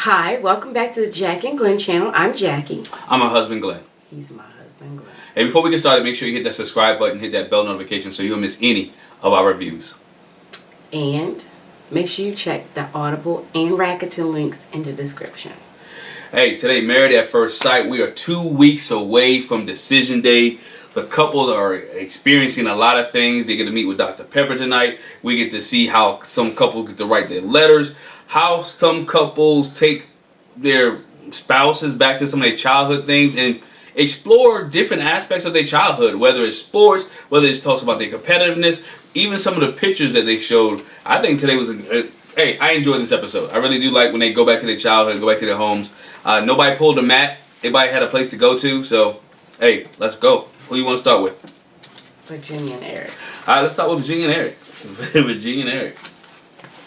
Hi, welcome back to the Jac and Glen channel. I'm Jackie. I'm her husband, Glenn. He's my husband, Glenn. Hey, before we get started, make sure you hit that subscribe button, hit that bell notification so you don't miss any of our reviews. And make sure you check the Audible and Rakuten links in the description. Hey, today, Married at First Sight. We are 2 weeks away from decision day. The couples are experiencing a lot of things. They get to meet with Dr. Pepper tonight. We get to see how some couples get to write their letters, how some couples take their spouses back to some of their childhood things and explore different aspects of their childhood, whether it's sports, whether it talks about their competitiveness, even some of the pictures that they showed. I think today was hey, I enjoyed this episode. I really do like when they go back to their childhood, go back to their homes. Nobody pulled a mat. Everybody had a place to go to. So, hey, let's go. Who you want to start with? Virginia and Eric. All right, let's start with Virginia and Eric. Virginia and Eric.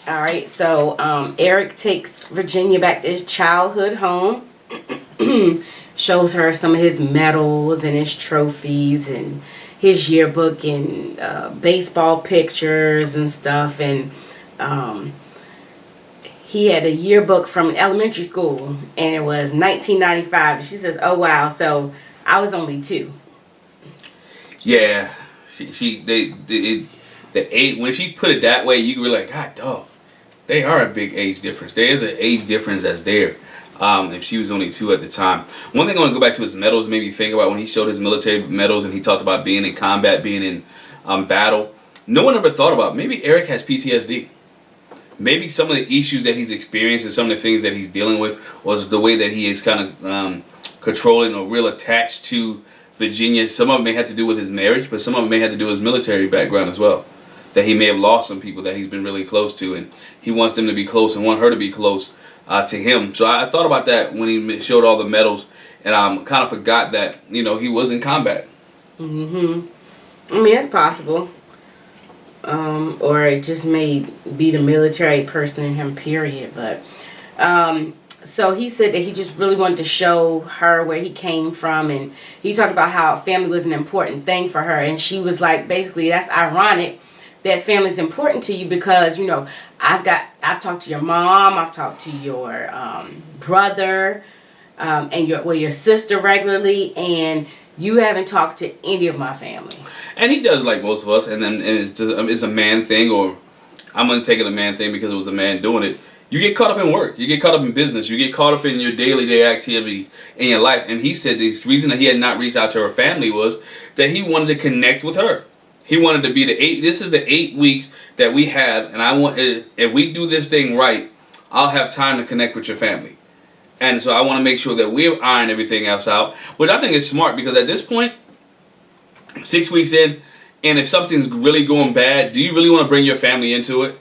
All right, so Eric takes Virginia back to his childhood home. Shows her some of his medals and his trophies and his yearbook and baseball pictures and stuff. And he had a yearbook from an elementary school, and it was 1995. She says, "Oh wow!" So I was only 2. Yeah, the age, when she put it that way, you were like, God, dog, they are a big age difference. There is an age difference that's there. If she was only 2 at the time. One thing I want to go back to his medals, made me think about when he showed his military medals and he talked about being in combat, being in battle. No one ever thought about maybe Eric has PTSD. Maybe some of the issues that he's experienced and some of the things that he's dealing with was the way that he is kind of controlling or real attached to Virginia. Some of it may have to do with his marriage, but some of it may have to do with his military background as well. That he may have lost some people that he's been really close to, and he wants them to be close and want her to be close to him. So I thought about that when he showed all the medals, and kind of forgot that, you know, he was in combat. Mm-hmm. I mean, that's possible. Or it just may be the military person in him, period. But so he said that he just really wanted to show her where he came from, and he talked about how family was an important thing for her, and she was like, basically, that's ironic that family is important to you because, you know, I've talked to your mom, I've talked to your brother, and your sister regularly, and you haven't talked to any of my family. And he does, like most of us, and then it's a man thing, or I'm gonna take it a man thing because it was a man doing it. You get caught up in work, you get caught up in business, you get caught up in your day activity in your life. And he said the reason that he had not reached out to her family was that he wanted to connect with her. He wanted to be this is the 8 weeks that we have, and I want, if we do this thing right, I'll have time to connect with your family. And so I want to make sure that we're ironing everything else out, which I think is smart because at this point, 6 weeks in, and if something's really going bad, do you really want to bring your family into it?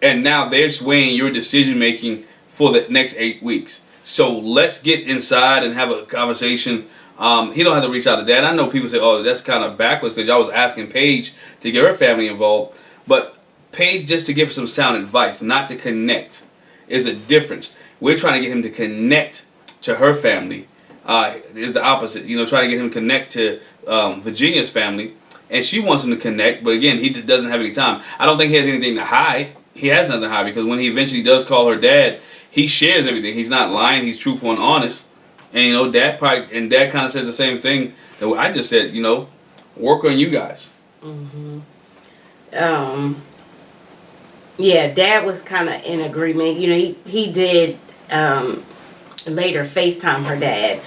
And now they're swaying your decision making for the next 8 weeks. So let's get inside and have a conversation. He don't have to reach out to dad. I know people say, oh, that's kind of backwards because y'all was asking Paige to get her family involved. But Paige just to give some sound advice, not to connect, is a difference. We're trying to get him to connect to her family. Is the opposite. You know, trying to get him to connect to Virginia's family. And she wants him to connect, but again, he doesn't have any time. I don't think he has anything to hide. He has nothing to hide because when he eventually does call her dad, he shares everything. He's not lying. He's truthful and honest. And, you know, dad kind of says the same thing that I just said, you know, work on you guys. Mm-hmm. Yeah, dad was kind of in agreement. You know, he did later FaceTime her dad.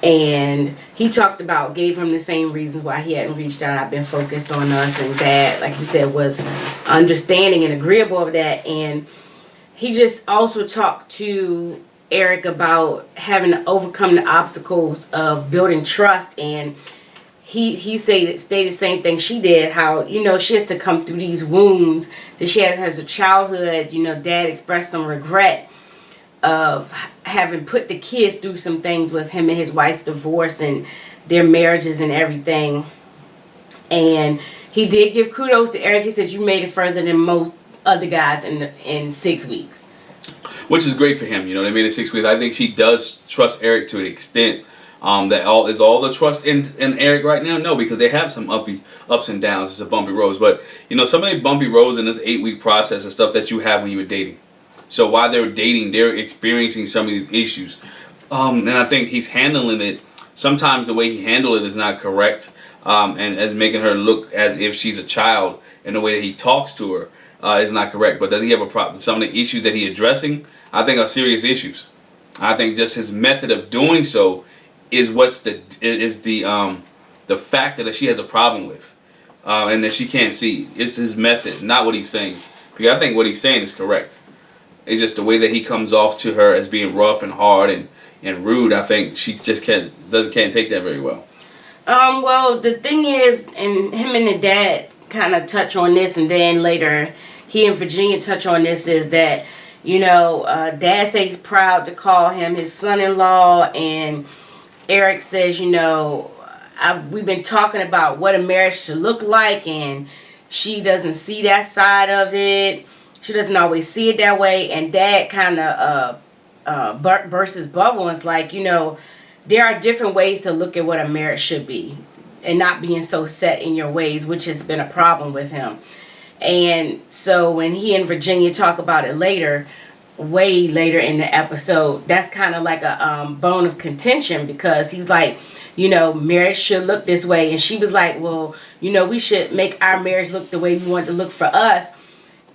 And he talked about, gave him the same reasons why he hadn't reached out. I've been focused on us, and dad, like you said, was understanding and agreeable of that. And he just also talked to Eric about having to overcome the obstacles of building trust. And he stated the same thing she did, how, you know, she has to come through these wounds that she had as a childhood. You know, dad expressed some regret of having put the kids through some things with him and his wife's divorce and their marriages and everything. And he did give kudos to Eric. He said, you made it further than most other guys in 6 weeks. Which is great for him. You know, they made it 6 weeks. I think she does trust Eric to an extent. That all the trust in Eric right now? No, because they have some ups and downs. It's a bumpy road. But, you know, some of the bumpy roads in this 8-week process and stuff that you have when you were dating. So while they're dating, they're experiencing some of these issues. And I think he's handling it. Sometimes the way he handled it is not correct, and as making her look as if she's a child, and the way that he talks to her is not correct. But does he have a problem? Some of the issues that he's addressing, I think, are serious issues. I think just his method of doing so is the factor that she has a problem with, and that she can't see. It's his method, not what he's saying. Because I think what he's saying is correct. It's just the way that he comes off to her as being rough and hard and rude. I think she just can't take that very well. Well, the thing is, and him and the dad kind of touch on this, and then later he and Virginia touch on this, is that, you know, Dad says he's proud to call him his son-in-law, and Eric says, you know, we've been talking about what a marriage should look like, and she doesn't see that side of it. She doesn't always see it that way, and Dad kind of bursts his bubble and is like, you know, there are different ways to look at what a marriage should be, and not being so set in your ways, which has been a problem with him. And so when he and Virginia talk about it later, way later in the episode, that's kind of like a bone of contention, because he's like, you know, marriage should look this way. And she was like, well, you know, we should make our marriage look the way we want it to look for us.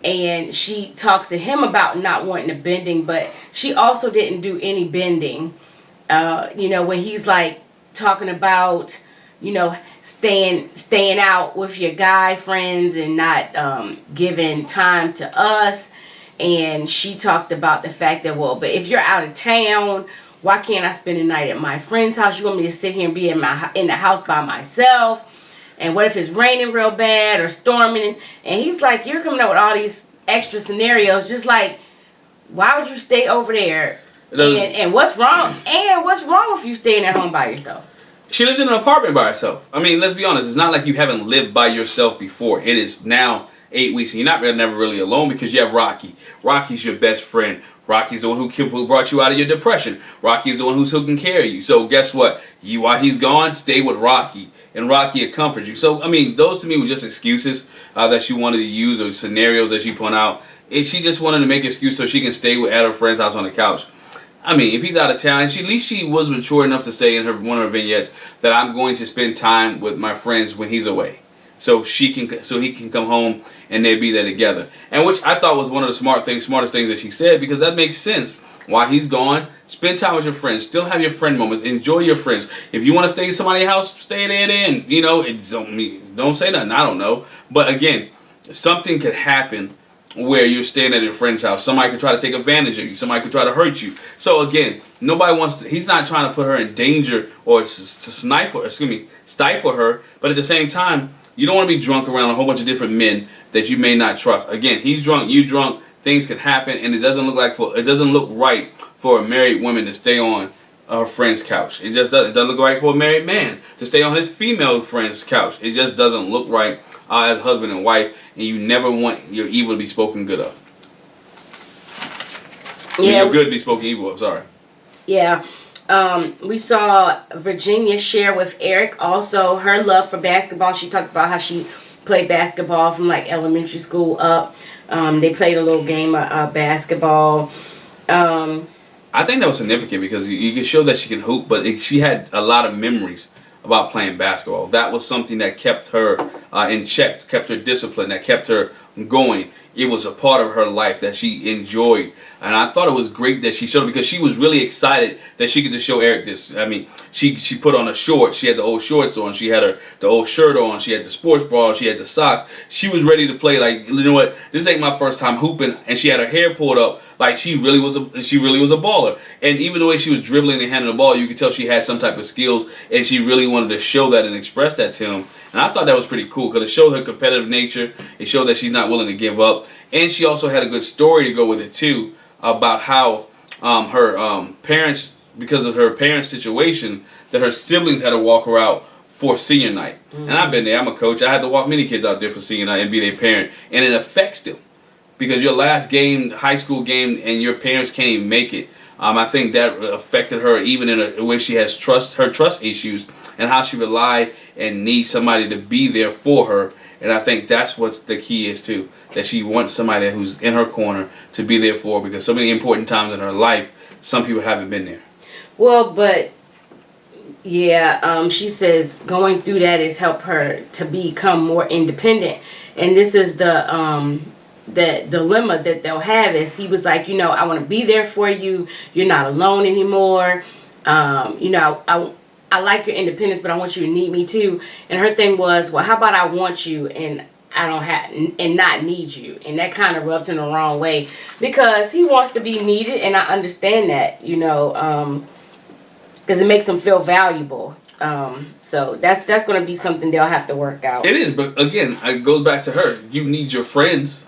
And she talks to him about not wanting the bending, but she also didn't do any bending. You know, when he's like talking about, you know, staying out with your guy friends and not giving time to us. And she talked about the fact that, well, but if you're out of town, why can't I spend the night at my friend's house? You want me to sit here and be in the house by myself? And what if it's raining real bad or storming? And he was like, you're coming up with all these extra scenarios. Just like, why would you stay over there? And what's wrong? And what's wrong with you staying at home by yourself? She lived in an apartment by herself. I mean, let's be honest. It's not like you haven't lived by yourself before. It is now 8 weeks, and you're not never really alone, because you have Rocky. Rocky's your best friend. Rocky's the one who brought you out of your depression. Rocky's the one who's taking care of you. So guess what? While he's gone, stay with Rocky, and Rocky will comfort you. So, I mean, those to me were just excuses that she wanted to use, or scenarios that she put out. And she just wanted to make an excuse so she can stay at her friend's house on the couch. I mean, if he's out of town, at least she was mature enough to say in one of her vignettes that I'm going to spend time with my friends when he's away, so he can come home and they'll be there together. And which I thought was one of the smartest things that she said, because that makes sense. While he's gone, spend time with your friends. Still have your friend moments. Enjoy your friends. If you want to stay in somebody's house, stay there then. You know, don't say nothing. I don't know. But again, something could happen where you're staying at your friend's house. Somebody could try to take advantage of you. Somebody could try to hurt you. So again, nobody wants to. He's not trying to put her in danger or to stifle her. But at the same time, you don't want to be drunk around a whole bunch of different men that you may not trust. Again, he's drunk, you drunk. Things can happen, and it doesn't look right for a married woman to stay on her friend's couch. It just doesn't look right for a married man to stay on his female friend's couch. It just doesn't look right as husband and wife, and you never want your evil to be spoken good of. Yeah, your good to be spoken evil of. Sorry. Yeah. We saw Virginia share with Eric also her love for basketball. She talked about how she played basketball from like elementary school up. They played a little game of basketball. I think that was significant because you can show that she can hoop, but she had a lot of memories about playing basketball. That was something that kept her in check, kept her disciplined, that kept her going. It was a part of her life that she enjoyed, and I thought it was great that she showed it, because she was really excited that she could just show Eric this. I mean, she put on a short. She had the old shorts on. She had the old shirt on. She had the sports bra. She had the socks. She was ready to play. Like, you know what? This ain't my first time hooping, and she had her hair pulled up. Like, she really was a baller. And even the way she was dribbling and handling the ball, you could tell she had some type of skills, and she really wanted to show that and express that to him. And I thought that was pretty cool, because it showed her competitive nature. It showed that she's not willing to give up. And she also had a good story to go with it, too, about how her parents, because of her parents' situation, that her siblings had to walk her out for senior night. Mm-hmm. And I've been there. I'm a coach. I had to walk many kids out there for senior night and be their parent. And it affects them, because your last game, high school game, and your parents can't even make it. I think that affected her, even in a way she has trust issues, and how she relied and needs somebody to be there for her. And I think that's what the key is too. That she wants somebody who's in her corner to be there for her, because so many important times in her life, some people haven't been there. Well, but yeah, she says going through that has helped her to become more independent. And this is the dilemma that they'll have is he was like, I want to be there for you. You're not alone anymore. I like your independence, but I want you to need me too. And her thing was, well, how about I want you and I don't have and not need you? And that kind of rubbed him the wrong way because he wants to be needed, and I understand that, because it makes him feel valuable. So that's going to be something they'll have to work out. It is, but again, it goes back to her. You need your friends,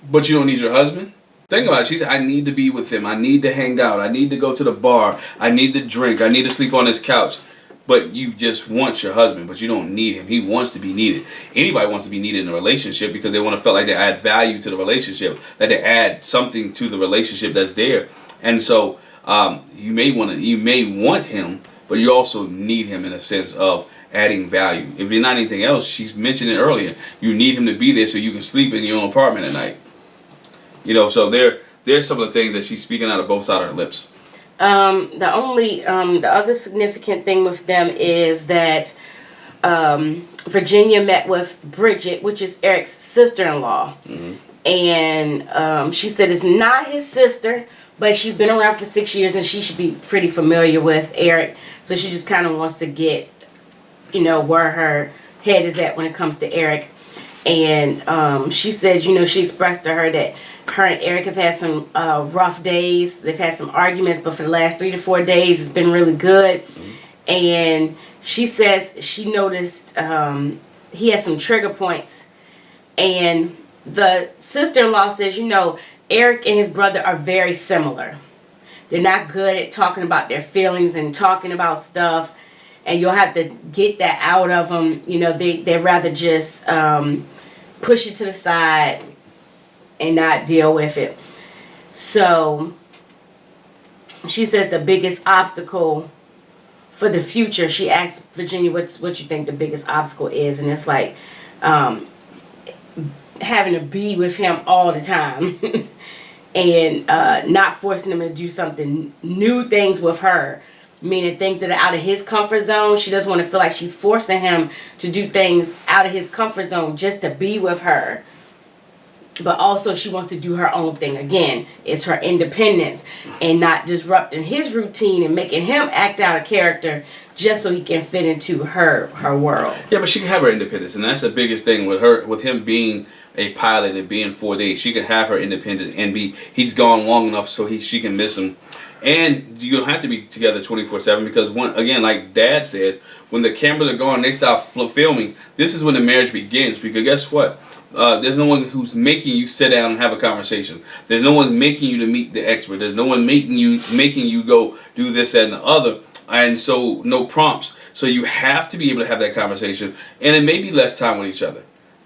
but you don't need your husband. Think about it. She said, I need to be with him. I need to hang out. I need to go to the bar. I need to drink. I need to sleep on his couch. But you just want your husband, but you don't need him. He wants to be needed. Anybody wants to be needed in a relationship because they want to feel like they add value to the relationship, that they add something to the relationship that's there. And so you may want him, but you also need him in a sense of adding value. If you're not anything else, she's mentioned it earlier. You need him to be there so you can sleep in your own apartment at night. So there's some of the things that she's speaking out of both sides of her lips. The other significant thing with them is that Virginia met with Bridget, which is Eric's sister-in-law. Mm-hmm. And she said it's not his sister, but she's been around for 6 years and she should be pretty familiar with Eric. So she just kind of wants to get, where her head is at when it comes to Eric. And she says, she expressed to her that her and Eric have had some rough days. They've had some arguments, but for the last 3 to 4 days, it's been really good. Mm-hmm. And she says she noticed he has some trigger points. And the sister-in-law says, Eric and his brother are very similar. They're not good at talking about their feelings and talking about stuff. And you'll have to get that out of them. They'd rather just push it to the side and not deal with it. So she says the biggest obstacle for the future, she asked Virginia what you think the biggest obstacle is. And it's like having to be with him all the time and not forcing him to do something, new things with her. Meaning things that are out of his comfort zone. She doesn't want to feel like she's forcing him to do things out of his comfort zone just to be with her. But also she wants to do her own thing. Again, it's her independence and not disrupting his routine and making him act out of character just so he can fit into her world. Yeah, but she can have her independence, and that's the biggest thing with him being a pilot and being 4 days. She can have her independence and he's gone long enough so she can miss him. And you don't have to be together 24/7 because, again, like Dad said, when the cameras are gone and they stop filming, this is when the marriage begins. Because guess what? There's no one who's making you sit down and have a conversation. There's no one making you to meet the expert. There's no one making you go do this, that, and the other. And so no prompts. So you have to be able to have that conversation. And it may be less time with each other.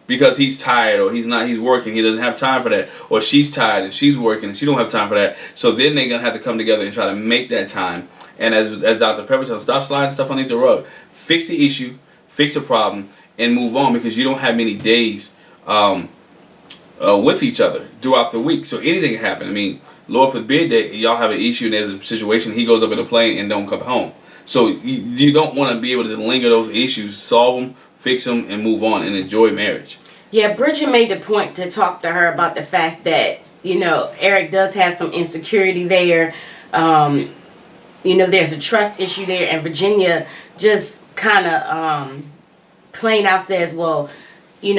Because he's tired or he's working, he doesn't have time for that. Or she's tired and she's working and she don't have time for that. So then they're going to have to come together and try to make that time. And as Dr. Pepper said, stop sliding stuff underneath the rug. Fix the issue, fix the problem, and move on because you don't have many days with each other throughout the week. So anything can happen. I mean, Lord forbid that y'all have an issue and there's a situation, he goes up in a plane and don't come home. So you don't want to be able to linger those issues, solve them, fix them, and move on and enjoy marriage. Yeah, Bridget made the point to talk to her about the fact that, Eric does have some insecurity there. There's a trust issue there. And Virginia just kind of plain out says, well, he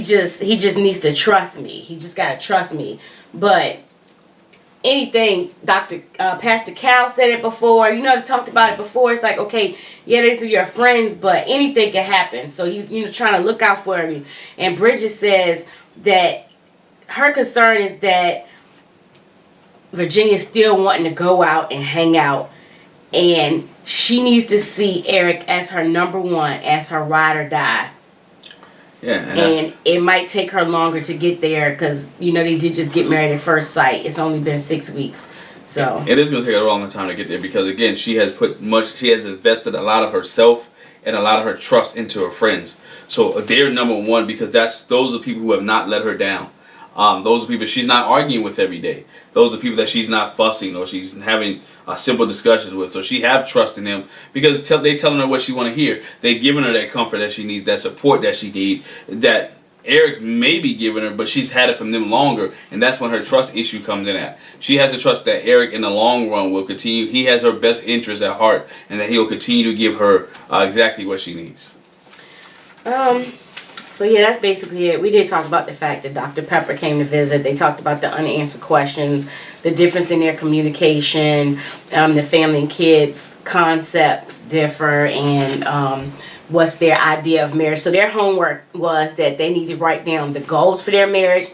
just needs to trust me. He just got to trust me. But anything, Pastor Cal said it before. I've talked about it before. It's like, okay, yeah, these are your friends, but anything can happen. So he's, trying to look out for you. And Bridget says that her concern is that Virginia's still wanting to go out and hang out. And she needs to see Eric as her number one, as her ride or die. Yeah, and it might take her longer to get there because, they did just get married at first sight. It's only been 6 weeks. So it is going to take a longer time to get there because, again, she has invested a lot of herself and a lot of her trust into her friends. So they're number one because those are people who have not let her down. Those are people she's not arguing with every day. Those are people that she's not fussing or she's having simple discussions with. So she have trust in them because they telling her what she want to hear. They giving her that comfort that she needs, that support that she needs, that Eric may be giving her, but she's had it from them longer, and that's when her trust issue comes in at. She has to trust that Eric in the long run will continue. He has her best interest at heart, and that he'll continue to give her exactly what she needs. So yeah, that's basically it. We did talk about the fact that Dr. Pepper came to visit. They talked about the unanswered questions, the difference in their communication, the family and kids concepts differ, and what's their idea of marriage. So their homework was that they need to write down the goals for their marriage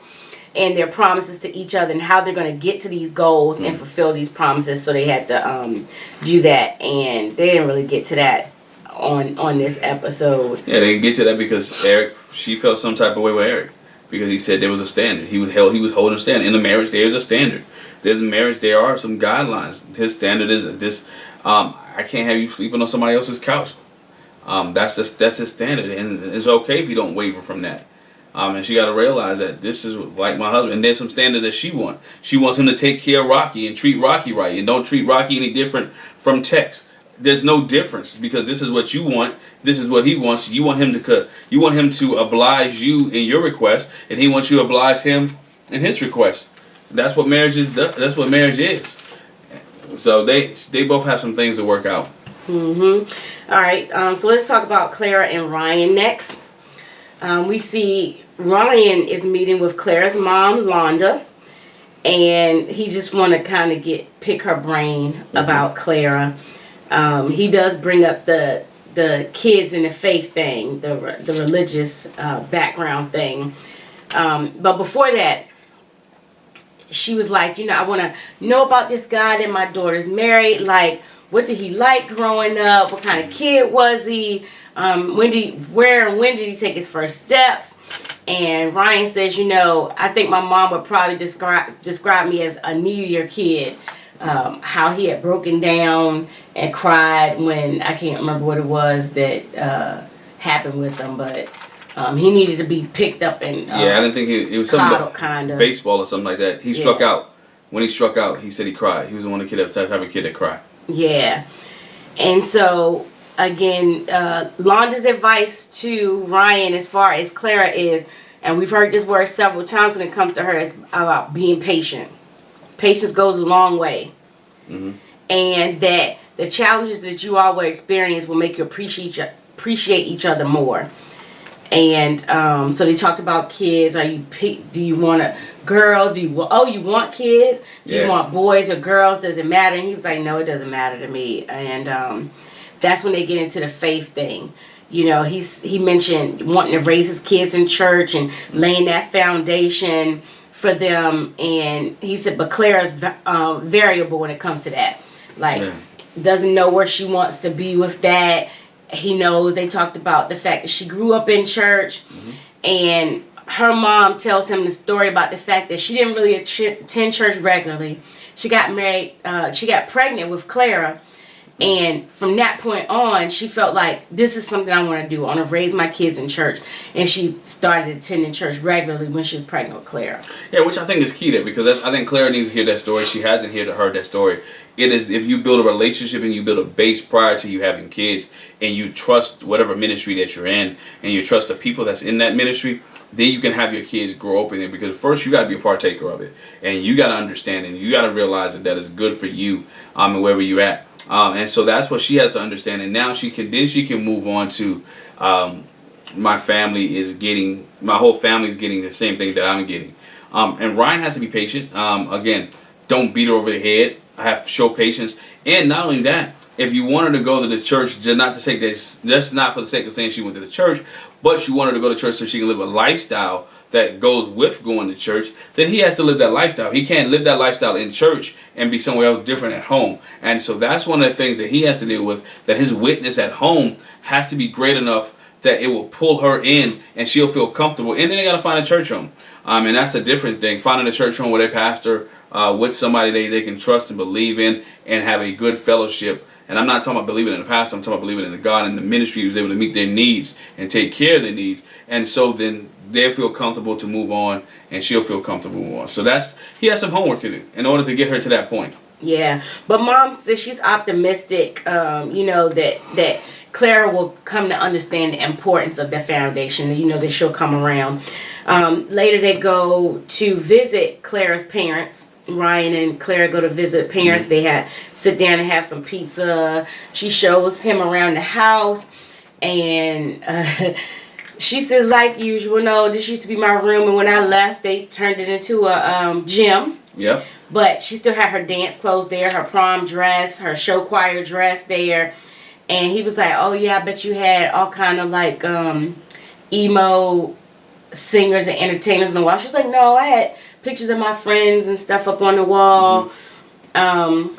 and their promises to each other and how they're going to get to these goals and fulfill these promises. So they had to do that, and they didn't really get to that on this episode. Yeah, they didn't get to that because she felt some type of way with Eric because he said there was a standard. He was holding a standard. In the marriage, there is a standard. There's a marriage, there are some guidelines. His standard is this, I can't have you sleeping on somebody else's couch. That's his standard, and it's okay if you don't waver from that. And she got to realize that this is like my husband, and there's some standards that she wants. She wants him to take care of Rocky and treat Rocky right, and don't treat Rocky any different from Tex. There's no difference because this is what you want. This is what he wants. You want him to oblige you in your request, and he wants you to oblige him in his request. That's what marriage is. That's what marriage is. So they both have some things to work out. All right. So let's talk about Clara and Ryan next. We see Ryan is meeting with Clara's mom, Londa, and he just want to kind of pick her brain about Clara. He does bring up the kids and the faith thing, the religious background thing. But before that, she was like, I want to know about this guy that my daughter's married. Like, what did he like growing up? What kind of kid was he? When did he take his first steps? And Ryan says, I think my mom would probably describe me as a needier kid. How he had broken down and cried when, I can't remember what it was that happened with him, but he needed to be picked up and I didn't think it was something kind of baseball or something like that. He struck out. When he struck out, he said he cried. He was the one type of kid that cried. Yeah. And so again, Londa's advice to Ryan as far as Clara is, and we've heard this word several times when it comes to her, is about being patient. Patience goes a long way. Mm-hmm. And that the challenges that you all will experience will make you appreciate each other more. And so they talked about kids. Do you want girls? You want kids? Do you want boys or girls? Does it matter? And he was like, no, it doesn't matter to me. And that's when they get into the faith thing. He mentioned wanting to raise his kids in church and laying that foundation for them. And he said, but Clara's variable when it comes to that. Doesn't know where she wants to be with that. He knows. They talked about the fact that she grew up in church, and her mom tells him the story about the fact that she didn't really attend church regularly. She got married. She got pregnant with Clara, and from that point on, she felt like this is something I want to do. I want to raise my kids in church, and she started attending church regularly when she was pregnant with Clara. Yeah, which I think is key there because I think Clara needs to hear that story. She hasn't heard that story. It is if you build a relationship and you build a base prior to you having kids, and you trust whatever ministry that you're in, and you trust the people that's in that ministry, then you can have your kids grow up in it. Because first you got to be a partaker of it, and you got to understand, and you got to realize that is good for you, and wherever you at. And so that's what she has to understand, and now she can move on to my whole family is getting the same thing that I'm getting. And Ryan has to be patient. Again, don't beat her over the head. I have to show patience. And not only that, if you want her to go to the church, just not for the sake of saying she went to the church, but you want her to go to church so she can live a lifestyle that goes with going to church, then he has to live that lifestyle. He can't live that lifestyle in church and be somewhere else different at home. And so that's one of the things that he has to deal with, that his witness at home has to be great enough that it will pull her in and she'll feel comfortable. And then they got to find a church home. And that's a different thing. Finding a church home with a pastor, with somebody they can trust and believe in and have a good fellowship And I'm not talking about believing in the pastor. I'm talking about believing in the God and the ministry who's able to meet their needs and take care of their needs. And so then they'll feel comfortable to move on, and she'll feel comfortable to move on. So he has some homework to do in order to get her to that point. Yeah, but Mom says she's optimistic, that Clara will come to understand the importance of the foundation, that she'll come around. Later they go to visit Clara's parents. Ryan and Clara go to visit parents. They sit down and have some pizza. She shows him around the house, and she says, like usual, no, this used to be my room, and when I left, they turned it into a gym. Yep. But she still had her dance clothes there, her prom dress, her show choir dress there. And he was like, oh yeah, I bet you had all kind of like emo singers and entertainers on the wall. She's like, no, I had pictures of my friends and stuff up on the wall. And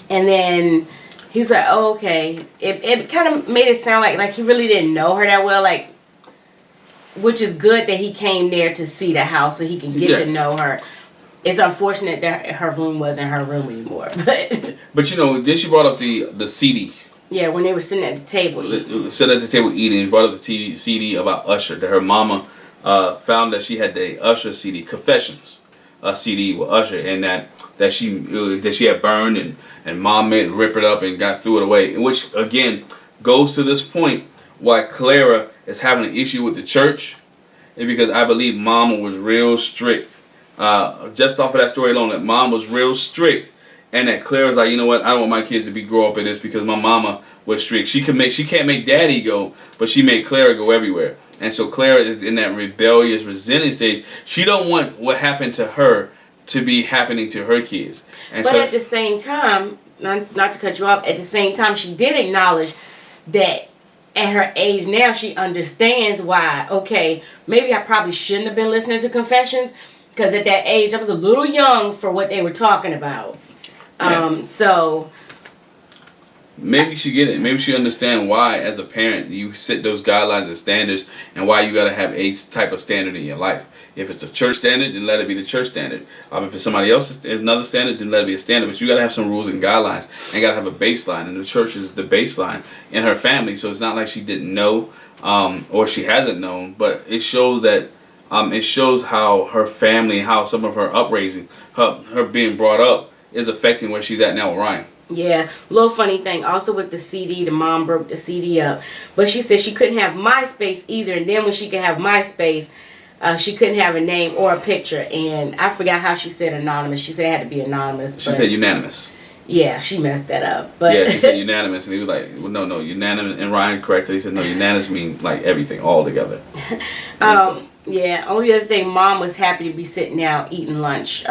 then he's like, oh, okay. It kind of made it sound like he really didn't know her that well, like, which is good that he came there to see the house so he can get to know her. It's unfortunate that her room wasn't her room anymore. But then she brought up the CD. Yeah, when they were sitting at the table eating. Sitting at the table eating, she brought up the CD about Usher, that her mama found that she had the Usher CD, Confessions CD with Usher, and that she had burned, and Mom made rip it up and threw it away. Which, again, goes to this point why Clara is having an issue with the church, is because I believe Mama was real strict. Just off of that story alone, that Mom was real strict, and that Clara's like, you know what, I don't want my kids to grow up in this because my mama was strict. She can't make Daddy go, but she made Clara go everywhere. And so Clara is in that rebellious, resenting stage. She don't want what happened to her to be happening to her kids. And but at the same time, not to cut you off, at the same time, she did acknowledge that at her age now, she understands why, okay, maybe I probably shouldn't have been listening to Confessions, because at that age, I was a little young for what they were talking about. Yeah. So maybe she get it. Maybe she understand why, as a parent, you set those guidelines and standards, and why you gotta have a type of standard in your life. If it's a church standard, then let it be the church standard. If it's somebody else's another standard, then let it be a standard. But you gotta have some rules and guidelines, and gotta have a baseline. And the church is the baseline in her family. So it's not like she didn't know, or she hasn't known. But it shows that it shows how her family, how some of her upraising, her being brought up, is affecting where she's at now with Ryan. Yeah, little funny thing. Also with the CD, the mom broke the CD up, but she said she couldn't have MySpace either. And then when she could have MySpace, she couldn't have a name or a picture. And I forgot how she said anonymous. She said it had to be anonymous. She said unanimous. Yeah, she messed that up. But yeah, she said unanimous, and he was like, well, no, unanimous. And Ryan corrected. He said, no, unanimous means like everything, all together. Yeah, only other thing, Mom was happy to be sitting down eating lunch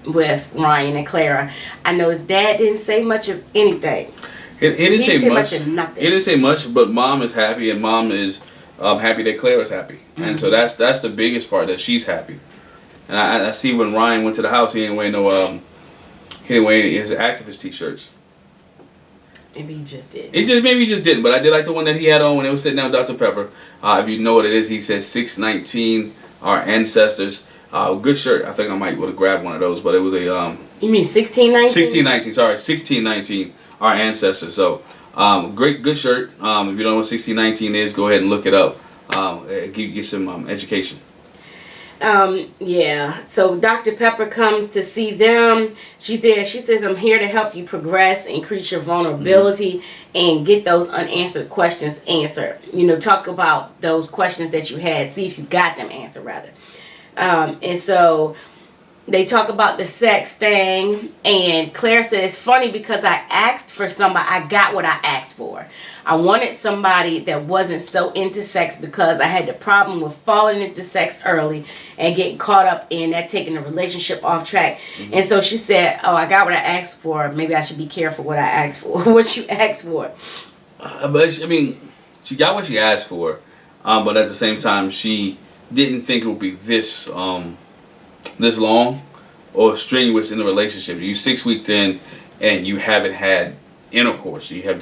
with Ryan and Clara. I know his dad didn't say much of anything. He didn't say much of nothing. He didn't say much, but Mom is happy, and Mom is happy that Clara's happy. Mm-hmm. And so that's the biggest part, that she's happy. And I see when Ryan went to the house, he didn't wear his activist t-shirts. Maybe he just did. Maybe he just didn't, but I did like the one that he had on when they were sitting down with Dr. Pepper. If you know what it is, he says 619, our ancestors. Good shirt. I think I might would have grabbed one of those, but it was a You mean 1619? 1619. Sorry, 1619, our ancestors. So good shirt. If you don't know what 1619 is, go ahead and look it up. Get some education. Yeah, so Dr. Pepper comes to see them. She's there. She says, I'm here to help you progress, increase your vulnerability, and get those unanswered questions answered. Talk about those questions that you had. See if you got them answered, rather. And so they talk about the sex thing. And Claire said, it's funny because I asked for somebody. I got what I asked for. I wanted somebody that wasn't so into sex because I had the problem with falling into sex early and getting caught up in that, taking the relationship off track. Mm-hmm. And so she said, oh, I got what I asked for. Maybe I should be careful what I asked for, what you asked for. But, I mean, she got what she asked for. But at the same time, she didn't think it would be this long or strenuous in the relationship. You're 6 weeks in and you haven't had intercourse. You've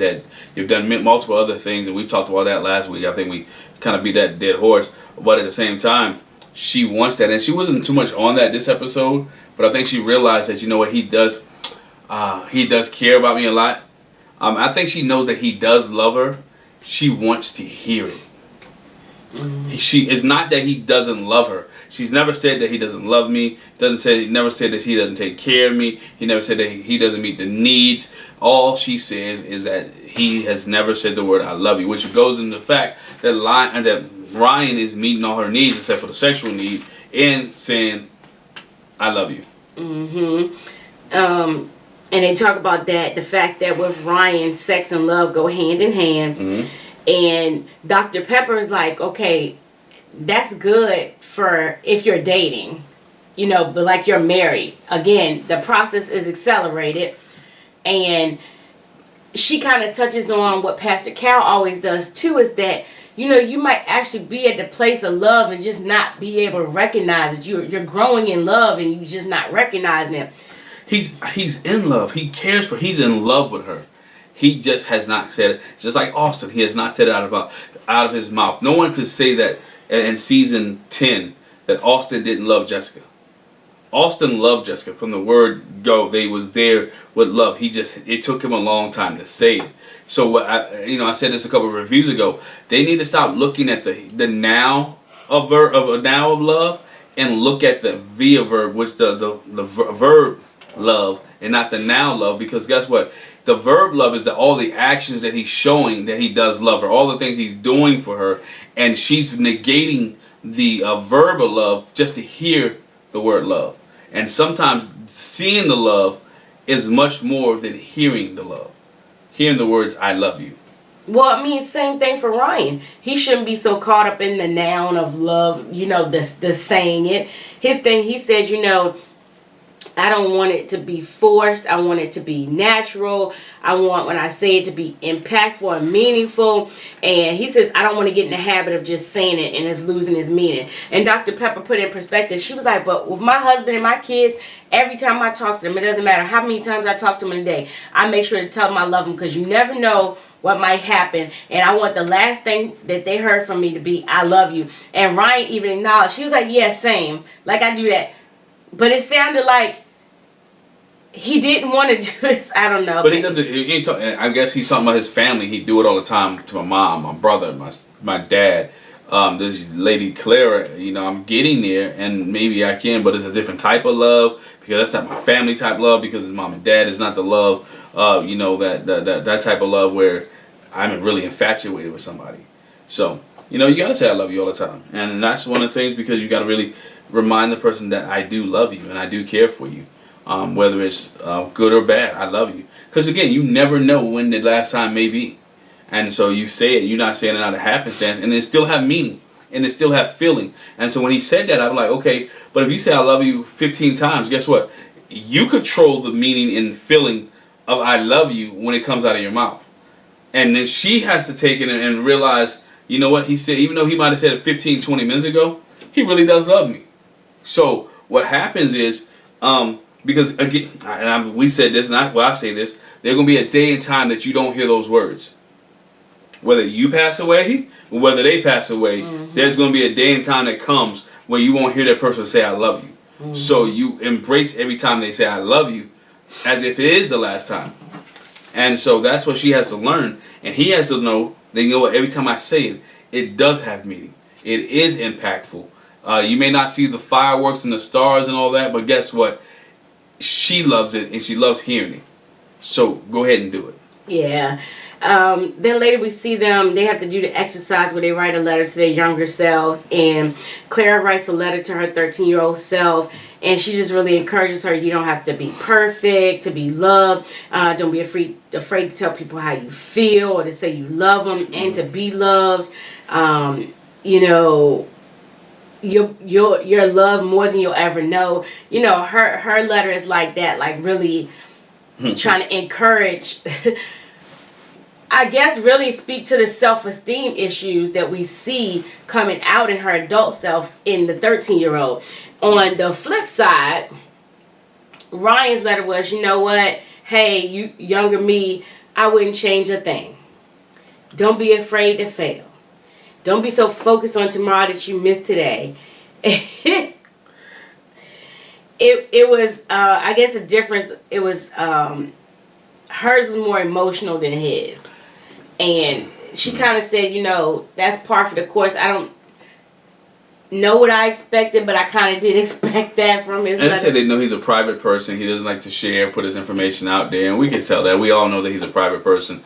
done multiple other things, and we talked about that last week. I think we kind of beat that dead horse. But at the same time, she wants that, and she wasn't too much on that this episode. But I think she realized that, you know what, he does care about me a lot. I think she knows that he does love her. She wants to hear it. It's not that he doesn't love her. She's never said that he doesn't love me. Never said that he doesn't take care of me. He never said that he doesn't meet the needs. All she says is that he has never said the word "I love you," which goes into the fact that Ryan is meeting all her needs except for the sexual need and saying, "I love you." And they talk about that, the fact that with Ryan, sex and love go hand in hand. And Dr. Pepper is like, okay, that's good for if you're dating, you know, but like you're married. Again, the process is accelerated. And she kind of touches on what Pastor Carol always does too, is that, you know, you might actually be at the place of love and just not be able to recognize it. You're growing in love and you just not recognizing it. He's in love. He cares for. He's in love with her. He just has not said it. Just like Austin, he has not said it out of his mouth. No one could say that in season 10 that Austin didn't love Jessica. Austin loved Jessica from the word go. They was there with love. It took him a long time to say it. So I said this a couple of reviews ago. They need to stop looking at the now of love and look at the via verb, which the verb love, and not the now love, because guess what? The verb love is all the actions that he's showing that he does love her, all the things he's doing for her, and she's negating the verb of love just to hear the word love. And sometimes seeing the love is much more than hearing the love. Hearing the words, "I love you." Well, I mean, same thing for Ryan. He shouldn't be so caught up in the noun of love, you know, the saying it. His thing, he said, you know, I don't want it to be forced. I want it to be natural. I want when I say it to be impactful and meaningful. And he says, I don't want to get in the habit of just saying it and it's losing its meaning. And Dr. Pepper put it in perspective. She was like, but with my husband and my kids, every time I talk to them, it doesn't matter how many times I talk to them in a day, I make sure to tell them I love them, because you never know what might happen. And I want the last thing that they heard from me to be, I love you. And Ryan even acknowledged. She was like, yeah, same. Like I do that. But it sounded like he didn't want to do this. I don't know. But he doesn't. I guess he's talking about his family. He do it all the time to my mom, my brother, my dad. This lady Clara. You know, I'm getting there, and maybe I can, but it's a different type of love, because that's not my family type love. Because it's mom and dad. It's not the love. You know, that type of love where I'm really infatuated with somebody. So you know, you gotta say I love you all the time, and that's one of the things, because you gotta really remind the person that I do love you and I do care for you. Whether it's good or bad, I love you. Because again, you never know when the last time may be. And so you say it, you're not saying it out of happenstance, and it still have meaning, and it still have feeling. And so when he said that, I was like, okay, but if you say I love you 15 times, guess what? You control the meaning and feeling of I love you when it comes out of your mouth. And then she has to take it and realize, you know what, he said, even though he might have said it 15, 20 minutes ago, he really does love me. So what happens is, because again, we said this, and I say this, there's going to be a day and time that you don't hear those words. Whether you pass away or whether they pass away, there's going to be a day and time that comes where you won't hear that person say I love you. So you embrace every time they say I love you as if it is the last time. And so that's what she has to learn. And he has to know that, you know what, every time I say it, it does have meaning. It is impactful. You may not see the fireworks and the stars and all that, but guess what? She loves it, and she loves hearing it. So go ahead and do it. Yeah. Then later we see them, they have to do the exercise where they write a letter to their younger selves. And Clara writes a letter to her 13-year-old self. And she just really encourages her, you don't have to be perfect to be loved. Don't be afraid to tell people how you feel or to say you love them and to be loved. You know, you're loved more than you'll ever know. You know, her letter is like that, like really trying to encourage, I guess really speak to the self-esteem issues that we see coming out in her adult self in the 13-year-old. On the flip side, Ryan's letter was, you know what, hey, you younger me, I wouldn't change a thing. Don't be afraid to fail. Don't be so focused on tomorrow that you miss today. It was, I guess, a difference. It was hers was more emotional than his. And she kind of said, you know, that's par for the course. I don't know what I expected, but I kind of did expect that from his And I said they know he's a private person. He doesn't like to share, put his information out there, and we can tell that. We all know that he's a private person.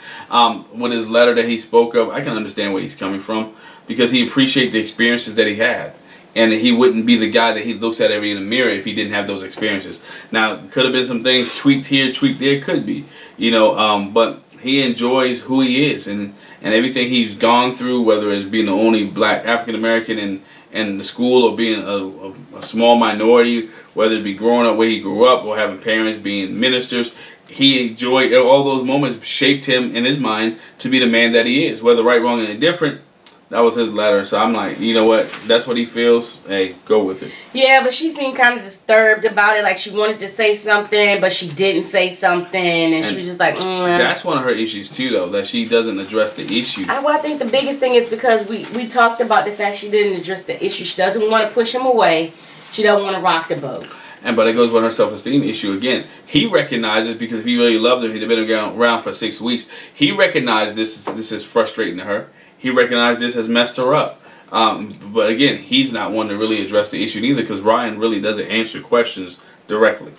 With his letter that he spoke of, I can understand where he's coming from because he appreciates the experiences that he had. And he wouldn't be the guy that he looks at every in the mirror if he didn't have those experiences. Now, could have been some things tweaked here, tweaked there, could be. You know, but he enjoys who he is and everything he's gone through, whether it's being the only black African-American in the school or being a small minority, whether it be growing up where he grew up or having parents being ministers. He enjoyed all those moments, shaped him in his mind to be the man that he is. Whether right, wrong, and indifferent, that was his letter. So I'm like, you know what? That's what he feels. Hey, go with it. Yeah, but she seemed kind of disturbed about it. Like she wanted to say something, but she didn't say something. And she was just like, That's one of her issues too, though, that she doesn't address the issue. I think the biggest thing is because we talked about the fact she didn't address the issue. She doesn't want to push him away. She doesn't want to rock the boat. But it goes with her self-esteem issue again. He recognizes, because if he really loved her, he'd have been around for 6 weeks. He recognized this is frustrating to her. He recognized this has messed her up. But again, he's not one to really address the issue either, because Ryan really doesn't answer questions directly.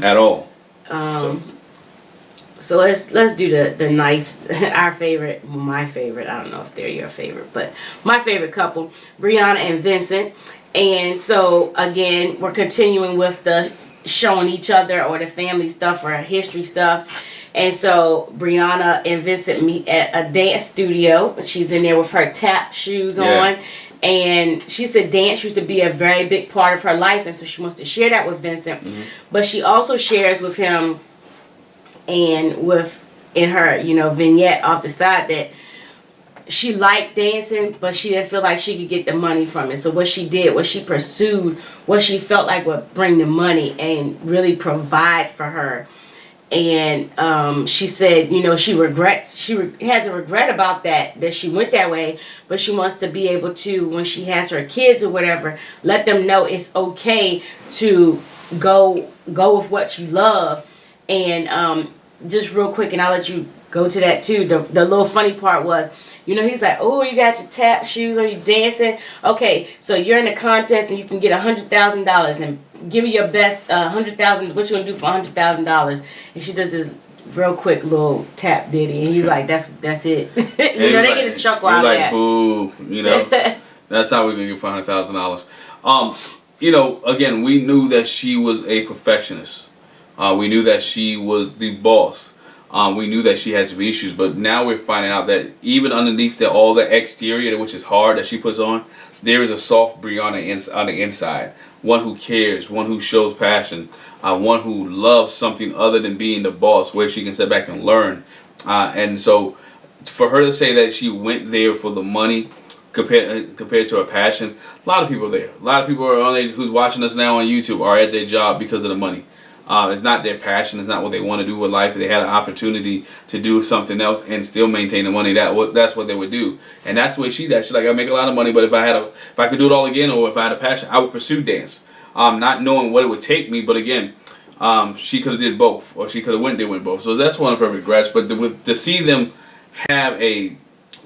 At all. So let's do the nice, our favorite, my favorite. I don't know if they're your favorite, but my favorite couple, Brianna and Vincent. And so again, we're continuing with the showing each other or the family stuff or history stuff. And so Brianna and Vincent meet at a dance studio. She's in there with her tap shoes on. And she said dance used to be a very big part of her life. And so she wants to share that with Vincent. But she also shares with him and in her, vignette off the side that she liked dancing, but she didn't feel like she could get the money from it. So what she did was she pursued what she felt like would bring the money and really provide for her. And she said, she has a regret about that she went that way, but she wants to be able to, when she has her kids or whatever, let them know it's okay to go with what you love. And just real quick, and I'll let you go to that too. The little funny part was, he's like, oh, you got your tap shoes on, you dancing. Okay, so you're in a contest and you can get $100,000 and give me your best $100,000. What you gonna do for $100,000? And she does this real quick little tap ditty, and he's like, that's it. They get a chuckle out of that. Boo, that's how we're gonna get $100,000. Again, we knew that she was a perfectionist. We knew that she was the boss. We knew that she had some issues, but now we're finding out that even underneath all the exterior, which is hard, that she puts on, there is a soft Brianna on the inside. One who cares, one who shows passion, one who loves something other than being the boss, where she can sit back and learn. And so for her to say that she went there for the money compared to her passion, a lot of people there. A lot of people who's watching us now on YouTube are at their job because of the money. It's not their passion. It's not what they want to do with life. If they had an opportunity to do something else and still maintain the money, that's what they would do. And that's the way she's at. She's like, I make a lot of money, but if I could do it all again, or if I had a passion, I would pursue dance. Not knowing what it would take me, but again, she could have did both, or she could have went both. So that's one of her regrets. But to see them have a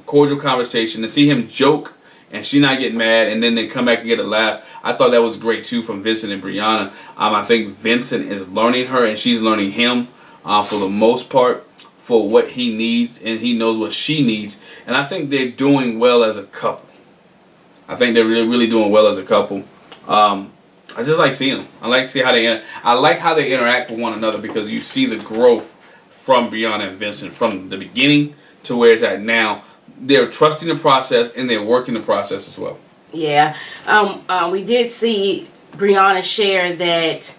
cordial conversation, to see him joke and she not get mad, and then they come back and get a laugh, I thought that was great too from Vincent and Brianna. I think Vincent is learning her and she's learning him for the most part for what he needs, and he knows what she needs. And I think they're doing well as a couple. I think they're really, really doing well as a couple. I just like seeing them. I like to see how they interact with one another, because you see the growth from Brianna and Vincent from the beginning to where it's at now. They're trusting the process and they're working the process as well. Yeah. We did see Brianna share that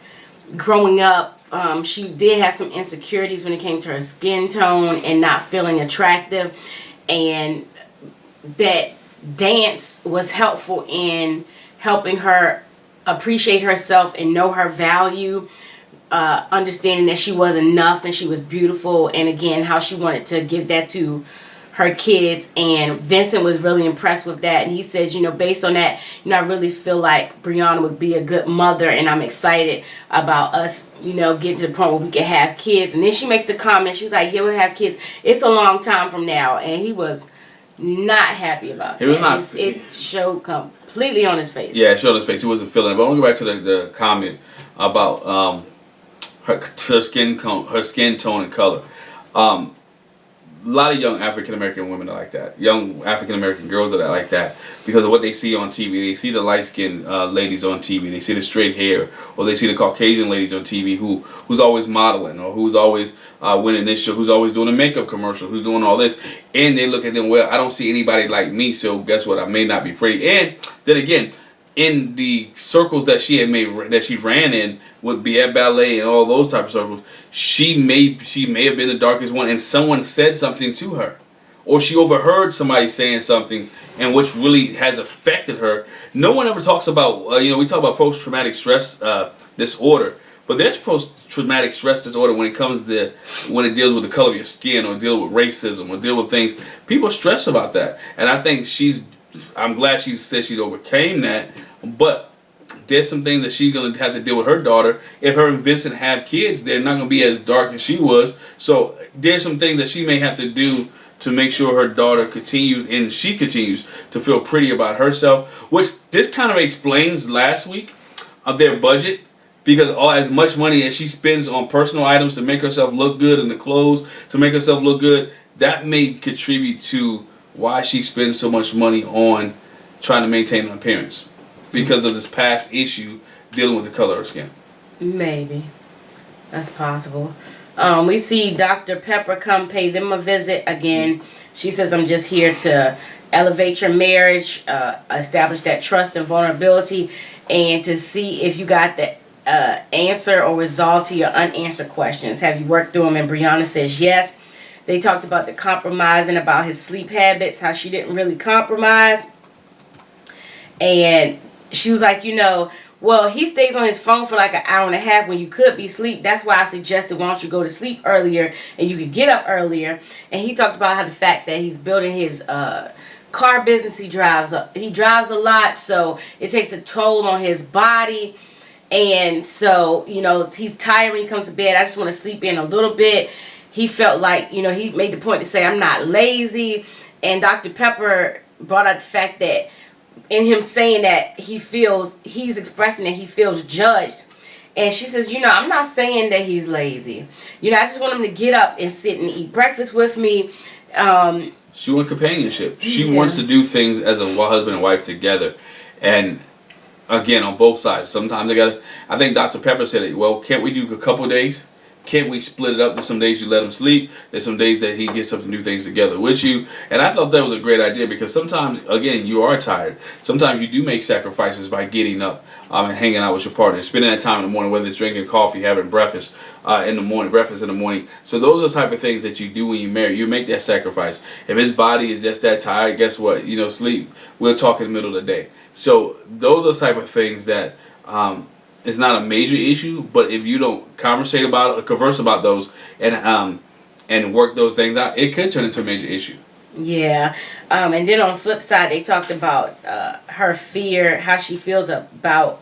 growing up, she did have some insecurities when it came to her skin tone and not feeling attractive, and that dance was helpful in helping her appreciate herself and know her value, understanding that she was enough and she was beautiful, and again, how she wanted to give that to her kids, and Vincent was really impressed with that, and he says, you know, based on that, you know, I really feel like Brianna would be a good mother, and I'm excited about us, you know, getting to the point where we can have kids. And then she makes the comment, she was like, yeah, we'll have kids, it's a long time from now. And he was not happy about it. It was not. It showed completely on his face. Yeah, it showed on his face. He wasn't feeling it. But I want to go back to the comment about her skin tone and color. A lot of young African American women are like that. Young African American girls are like that because of what they see on TV. They see the light skinned ladies on TV. They see the straight hair, or they see the Caucasian ladies on TV who's always modeling, or who's always winning this show, who's always doing a makeup commercial, who's doing all this, and they look at them. Well, I don't see anybody like me, so guess what? I may not be pretty. And then again, in the circles that she ran in with Biet Ballet and all those type of circles, she may have been the darkest one, and someone said something to her, or she overheard somebody saying something, and which really has affected her. No one ever talks about we talk about post-traumatic stress disorder, but there's post-traumatic stress disorder when it deals with the color of your skin, or deal with racism, or deal with things. People stress about that, and I think I'm glad she said she overcame that, but there's some things that she's going to have to deal with her daughter. If her and Vincent have kids, they're not going to be as dark as she was. So there's some things that she may have to do to make sure her daughter continues to feel pretty about herself, which this kind of explains last week of their budget, because as much money as she spends on personal items to make herself look good and the clothes to make herself look good, that may contribute to why she spends so much money on trying to maintain an appearance, because of this past issue dealing with the color of her skin. Maybe. That's possible. We see Dr. Pepper come pay them a visit again. She says, I'm just here to elevate your marriage, establish that trust and vulnerability, and to see if you got the answer or resolve to your unanswered questions. Have you worked through them? And Brianna says yes. They talked about the compromising, about his sleep habits, how she didn't really compromise. And she was like, well, he stays on his phone for like an hour and a half when you could be asleep. That's why I suggested, why don't you go to sleep earlier and you could get up earlier. And he talked about how the fact that he's building his car business. He drives a lot, so it takes a toll on his body. And so, he's tired when he comes to bed. I just want to sleep in a little bit. He felt like, he made the point to say, I'm not lazy. And Dr. Pepper brought out the fact that in him saying that he's expressing that he feels judged. And she says, I'm not saying that he's lazy. I just want him to get up and sit and eat breakfast with me. She wants companionship. She wants to do things as a husband and wife together. And again, on both sides. Sometimes I think Dr. Pepper said it, well, can't we do a couple days? Can't we split it up? There's some days you let him sleep. There's some days that he gets up to do things together with you. And I thought that was a great idea, because sometimes, again, you are tired. Sometimes you do make sacrifices by getting up and hanging out with your partner, spending that time in the morning, whether it's drinking coffee, having breakfast in the morning. So those are the type of things that you do when you marry. You make that sacrifice. If his body is just that tired, guess what? Sleep. We'll talk in the middle of the day. So those are the type of things that it's not a major issue, but if you don't converse about those and work those things out, it could turn into a major issue. Yeah. And then on the flip side, they talked about her fear, how she feels about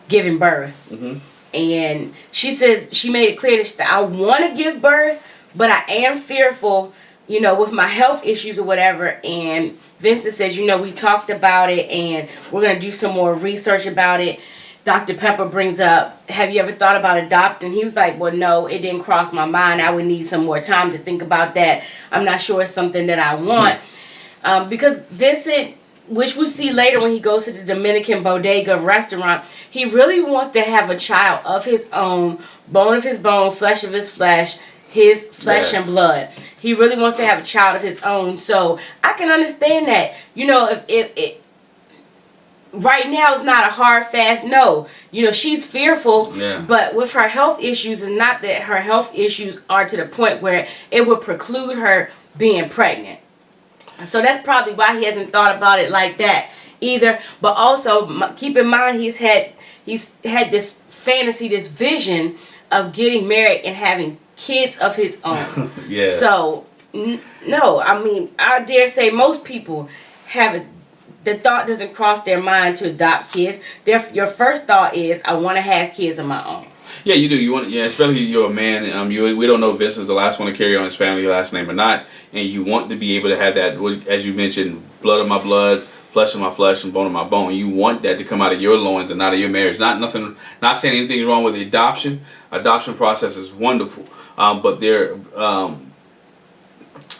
giving birth. Mm-hmm. And she says, she made it clear that I want to give birth, but I am fearful, with my health issues or whatever. And Vincent says, we talked about it and we're going to do some more research about it. Dr. Pepper brings up, have you ever thought about adopting? He was like, well, no, it didn't cross my mind. I would need some more time to think about that. I'm not sure it's something that I want. Because Vincent, which we see later when he goes to the Dominican Bodega restaurant, he really wants to have a child of his own, bone of his bone, flesh of his flesh and blood. He really wants to have a child of his own. So I can understand that. If right now it's not a hard, fast no. She's fearful, but with her health issues, it's not that her health issues are to the point where it would preclude her being pregnant. So that's probably why he hasn't thought about it like that either. But also, keep in mind, he's had this fantasy, this vision of getting married and having kids of his own. So No, I mean, I dare say most people the thought doesn't cross their mind to adopt kids. Your first thought is, I want to have kids of my own. Yeah, you do. You want, yeah, especially you're a man. We don't know if Vince is the last one to carry on his family last name or not, and you want to be able to have that, as you mentioned, blood of my blood, flesh of my flesh, and bone of my bone. You want that to come out of your loins and not of your marriage. Not saying anything's wrong with the adoption. Adoption process is wonderful, but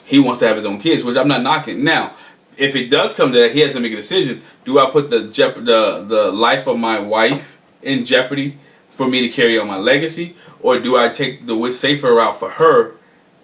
he wants to have his own kids, which I'm not knocking. Now, if it does come to that, he has to make a decision. Do I put the life of my wife in jeopardy for me to carry on my legacy, or do I take the safer route for her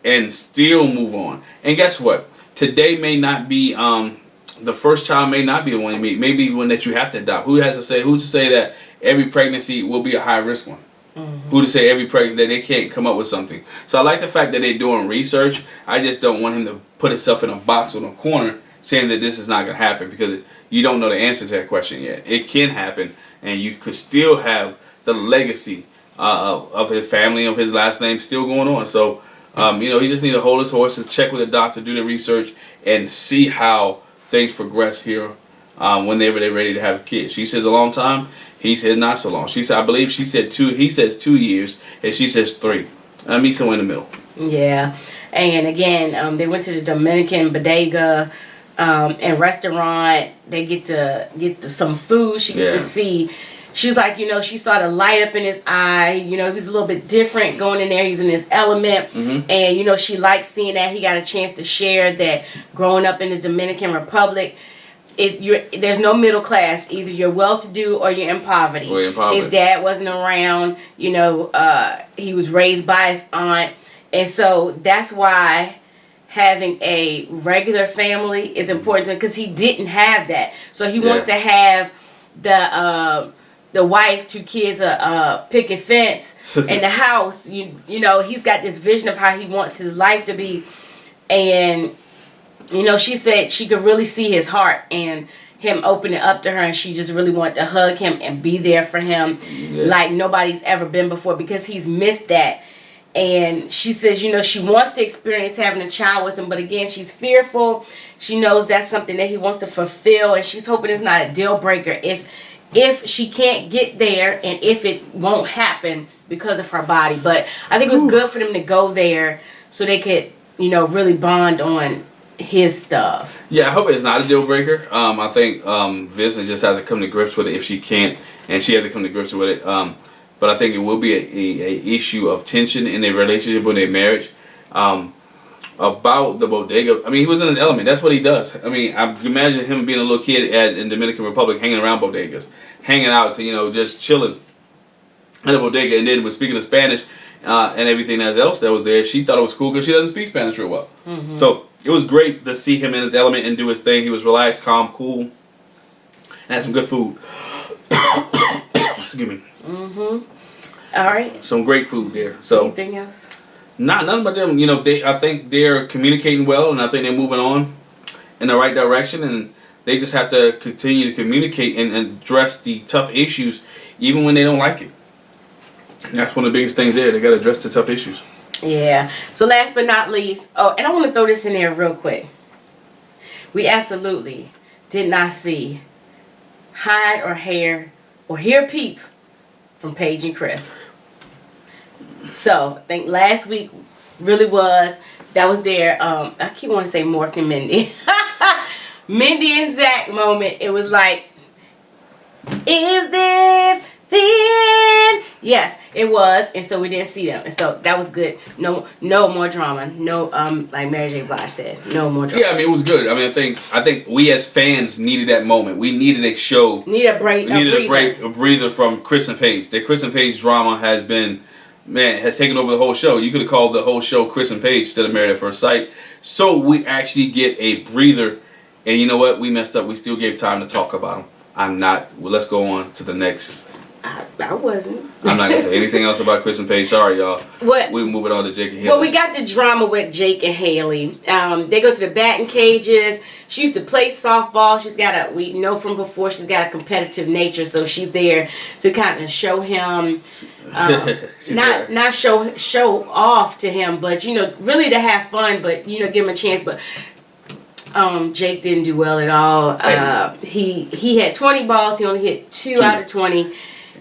and still move on? And guess what? Today may not be the first child may not be the one you meet. Maybe one that you have to adopt. Who's to say that every pregnancy will be a high risk one? Mm-hmm. Who to say every pregnant that they can't come up with something? So I like the fact that they're doing research. I just don't want him to put himself in a box or a corner saying that this is not going to happen, because you don't know the answer to that question yet. It can happen, and you could still have the legacy of his family, of his last name still going on. So, he just need to hold his horses, check with the doctor, do the research, and see how things progress here whenever they're ready to have a kid. She says a long time. He said not so long. She said, I believe she said 2. He says 2 years, and she says 3. I meet somewhere in the middle. Yeah, and again, they went to the Dominican bodega and restaurant. They get some food. She gets to see. She was like, she saw the light up in his eye. He was a little bit different going in there. He's in his element. Mm-hmm. And, she liked seeing that. He got a chance to share that growing up in the Dominican Republic, there's no middle class. Either you're well-to-do or you're in poverty. His dad wasn't around. He was raised by his aunt. And so that's why having a regular family is important to him, because he didn't have that. So he wants to have the wife, 2 kids, a picket fence, and the house. He's got this vision of how he wants his life to be. And, she said she could really see his heart and him opening up to her, and she just really wanted to hug him and be there for him like nobody's ever been before, because he's missed that. And she says, she wants to experience having a child with him, but again, she's fearful. She knows that's something that he wants to fulfill, and she's hoping it's not a deal breaker if she can't get there, and if it won't happen because of her body. But I think it was good for them to go there so they could, really bond on his stuff. Yeah, I hope it's not a deal breaker. I think Vincent just has to come to grips with it if she can't, and she has to come to grips with it. But I think it will be a issue of tension in their relationship or their marriage. About the bodega, he was in his element. That's what he does. I imagine him being a little kid in Dominican Republic, hanging around bodegas, hanging out, just chilling at a bodega, and then was speaking of Spanish and everything else that was there. She thought it was cool because she doesn't speak Spanish real well. Mm-hmm. So it was great to see him in his element and do his thing. He was relaxed, calm, cool, and had some good food. Excuse me. Mm-hmm. All right. Some great food there. So anything else? Nothing but them. I think they're communicating well, and I think they're moving on in the right direction, and they just have to continue to communicate and address the tough issues, even when they don't like it. And that's one of the biggest things there. They got to address the tough issues. Yeah. So last but not least, and I want to throw this in there real quick. We absolutely did not see hide or hair or hear peep from Paige and Chris. So I think last week really was their I keep wanting to say Mork and Mindy. Mindy and Zach moment. It was like, is this the end? Yes, it was, and so we didn't see them, and so that was good. No more drama. No, like Mary J. Blige said, no more drama. Yeah, it was good. I think we as fans needed that moment. We needed a show. Needed a breather from Chris and Paige. The Chris and Paige drama has taken over the whole show. You could have called the whole show Chris and Paige instead of Married at First Sight. So we actually get a breather, and you know what? We messed up. We still gave time to talk about them. Let's go on to the next. I wasn't. I'm not gonna say anything else about Chris and Paige. Sorry, y'all. What? We're moving on to Jake and Haley. Well, we got the drama with Jake and Haley. They go to the batting cages. She used to play softball. We know from before, she's got a competitive nature, so she's there to kind of show him, not show off to him, but really to have fun, but give him a chance. But Jake didn't do well at all. He had 20 balls. He only hit 2 out of 20.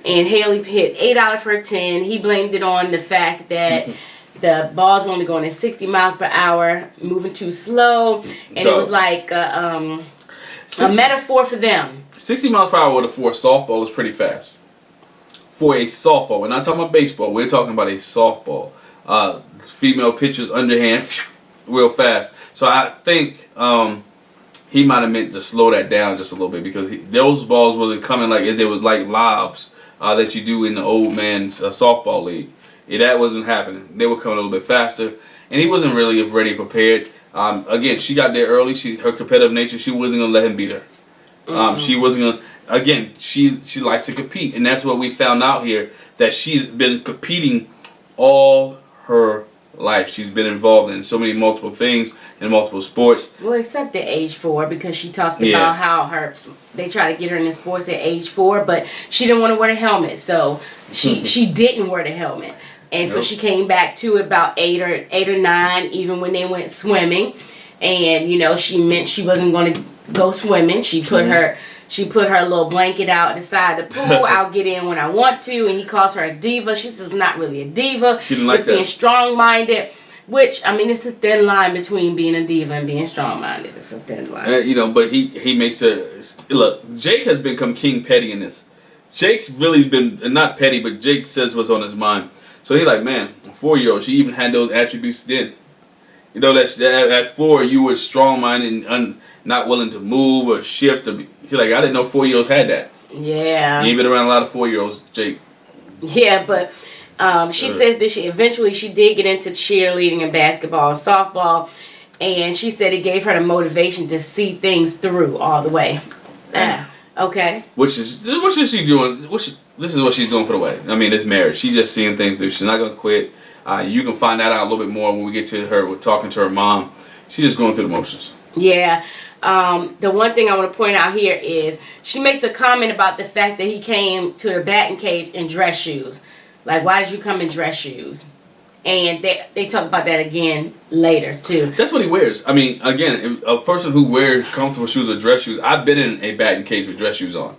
And Haley hit 8 out of her 10. He blamed it on the fact that the balls were only going at 60 miles per hour, moving too slow. And it was like a metaphor for them. 60 miles per hour for a softball is pretty fast. For a softball. We're not talking about baseball. We're talking about a softball. Female pitchers underhand real fast. So I think he might have meant to slow that down just a little bit because those balls wasn't coming like they was like lobs that you do in the old man's softball league. That wasn't happening. They were coming a little bit faster, and he wasn't really ready prepared. Again, she got there early. Her competitive nature, she wasn't gonna let him beat her. She wasn't gonna. Again, she likes to compete, and that's what we found out here, that she's been competing all her life. She's been involved in so many multiple things in multiple sports. Well, except at age 4, because she talked about how they try to get her into sports at age 4, but she didn't want to wear the helmet, so she didn't wear the helmet, and so she came back to about 8 or 9, even when they went swimming, and she meant she wasn't going to go swimming. She put her little blanket out beside the pool. I'll get in when I want to. And he calls her a diva. She says, I'm not really a diva. She didn't like it's that. being strong-minded. Which, it's a thin line between being a diva and being strong-minded. It's a thin line. But he makes look, Jake has become king petty in this. Jake's really been, not petty, but Jake says what's on his mind. So he's like, man, a 4-year-old, she even had those attributes then. That at 4, you were strong-minded and not willing to move or shift. He's like, I didn't know 4-year-olds had that. Yeah. You ain't been around a lot of 4-year-olds, Jake. Yeah, but she says that eventually she did get into cheerleading and basketball and softball, and she said it gave her the motivation to see things through all the way. Okay. What is she doing? This is what she's doing for the wedding. It's marriage. She's just seeing things through. She's not gonna quit. You can find that out a little bit more when we get to her. We're talking to her mom. She's just going through the motions. Yeah. The one thing I want to point out here is she makes a comment about the fact that he came to the batting cage in dress shoes. Like, why did you come in dress shoes? And they talk about that again later, too. That's what he wears. Again, a person who wears comfortable shoes or dress shoes, I've been in a batting cage with dress shoes on.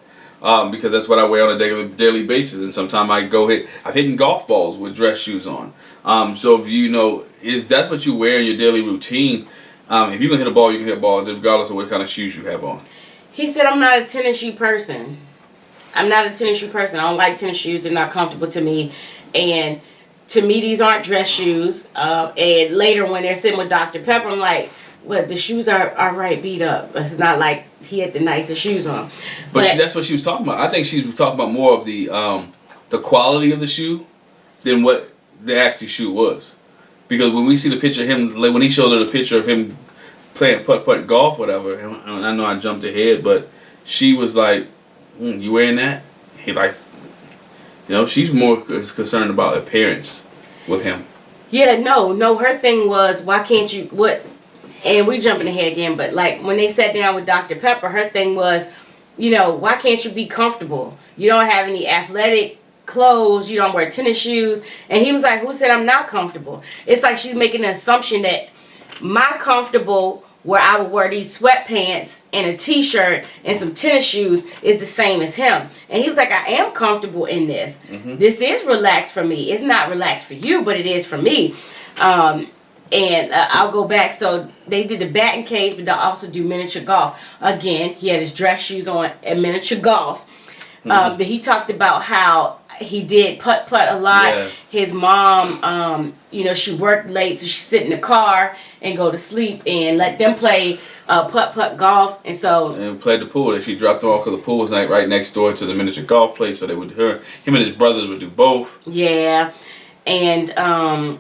Because that's what I wear on a daily basis. And sometimes I've hit golf balls with dress shoes on. So if is that what you wear in your daily routine? If you can hit a ball, you can hit a ball regardless of what kind of shoes you have on. He said, I'm not a tennis shoe person. I don't like tennis shoes. They're not comfortable to me. And to me, these aren't dress shoes. And later when they're sitting with Dr. Pepper, I'm like, well, the shoes are right beat up. It's not like he had the nicest shoes on. But that's what she was talking about. I think she was talking about more of the quality of the shoe than what the actual shoe was. Because when we see the picture of him, like when he showed her the picture of him playing putt golf, whatever, and I know I jumped ahead, but she was like, you wearing that? He likes, she's more concerned about appearance with him. Yeah, no, her thing was, why can't you, and we jumping ahead again, but like when they sat down with Dr. Pepper, her thing was, why can't you be comfortable? You don't have any athletic clothes, you don't wear tennis shoes. And he was like, who said I'm not comfortable? It's like she's making an assumption that my comfortable, where I would wear these sweatpants and a t-shirt and some tennis shoes, is the same as him. And he was like, I am comfortable in this. This is relaxed for me. It's not relaxed for you, but it is for me. And I'll go back. So they did the batting cage, but they'll also do miniature golf. Again, he had his dress shoes on at miniature golf. But he talked about how he did putt-putt a lot. Yeah. His mom, she worked late, so she'd sit in the car and go to sleep and let them play putt-putt golf. And played the pool. She dropped them off because the pool was right next door to the miniature golf place, so him and his brothers would do both. Yeah. And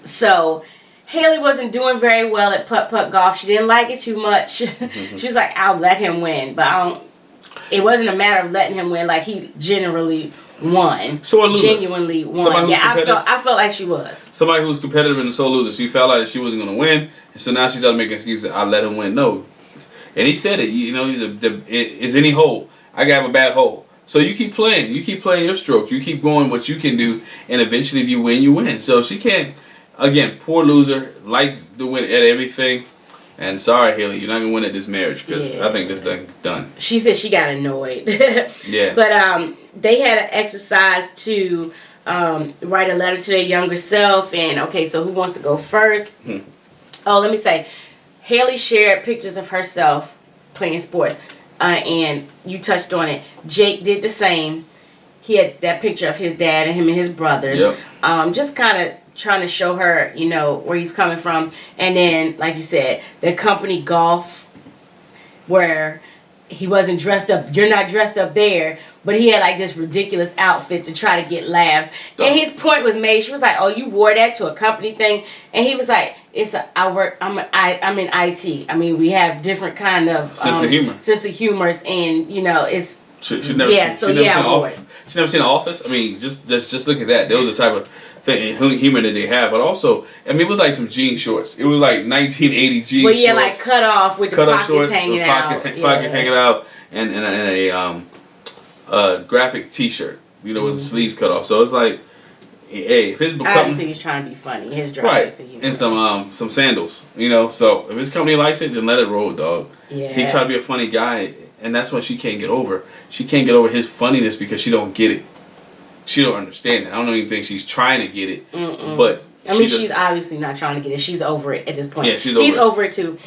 so Haley wasn't doing very well at putt-putt golf. She didn't like it too much. She was like, I'll let him win. But it wasn't a matter of letting him win. Like, he generally won. So a loser. Genuinely won. Somebody who's Yeah, competitive. I felt like she was. Somebody who's competitive and a sole loser. She felt like she wasn't going to win, and so now she's out making excuses. I let him win. No, and he said it. You know, is any hole? I got a bad hole. So you keep playing. You keep playing your stroke. You keep going what you can do, and eventually, if you win, you win. So she can't. Again, poor loser, likes to win at everything. And sorry, Haley, you're not gonna win at this marriage because I think this thing's done. She said she got annoyed. Yeah. But they had an exercise to write a letter to their younger self. And okay, so who wants to go first? Oh, let me say, Haley shared pictures of herself playing sports, and you touched on it. Jake did the same. He had that picture of his dad and him and his brothers. Yep. Just kind of trying to show her, you know, where he's coming from. And then, like you said, the company golf, where he wasn't dressed up. You're not dressed up there, but he had like this ridiculous outfit to try to get laughs. And his point was made. She was like, "Oh, you wore that to a company thing?" And he was like, I'm in IT. I mean, we have different kind of sense of humors, and you know, it's she never seen The Office. I mean, just look at that. There was a type of thing, humor that they have, but also, I mean, it was like some jean shorts. It was like 1980 jean shorts. Well, yeah, like cut off with the pockets hanging out. Pockets hanging out, and a graphic T-shirt, you know, with the sleeves cut off. So it's like, hey, if it's becoming, obviously he's trying to be funny. His dress is and some sandals, you know. So if his company likes it, then let it roll, dog. Yeah. He tried to be a funny guy, and that's what she can't get over. She can't get over his funniness because she don't get it. She don't understand it. I don't even think she's trying to get it. But I mean, she's obviously not trying to get it. She's over it at this point. Yeah, he's over it too.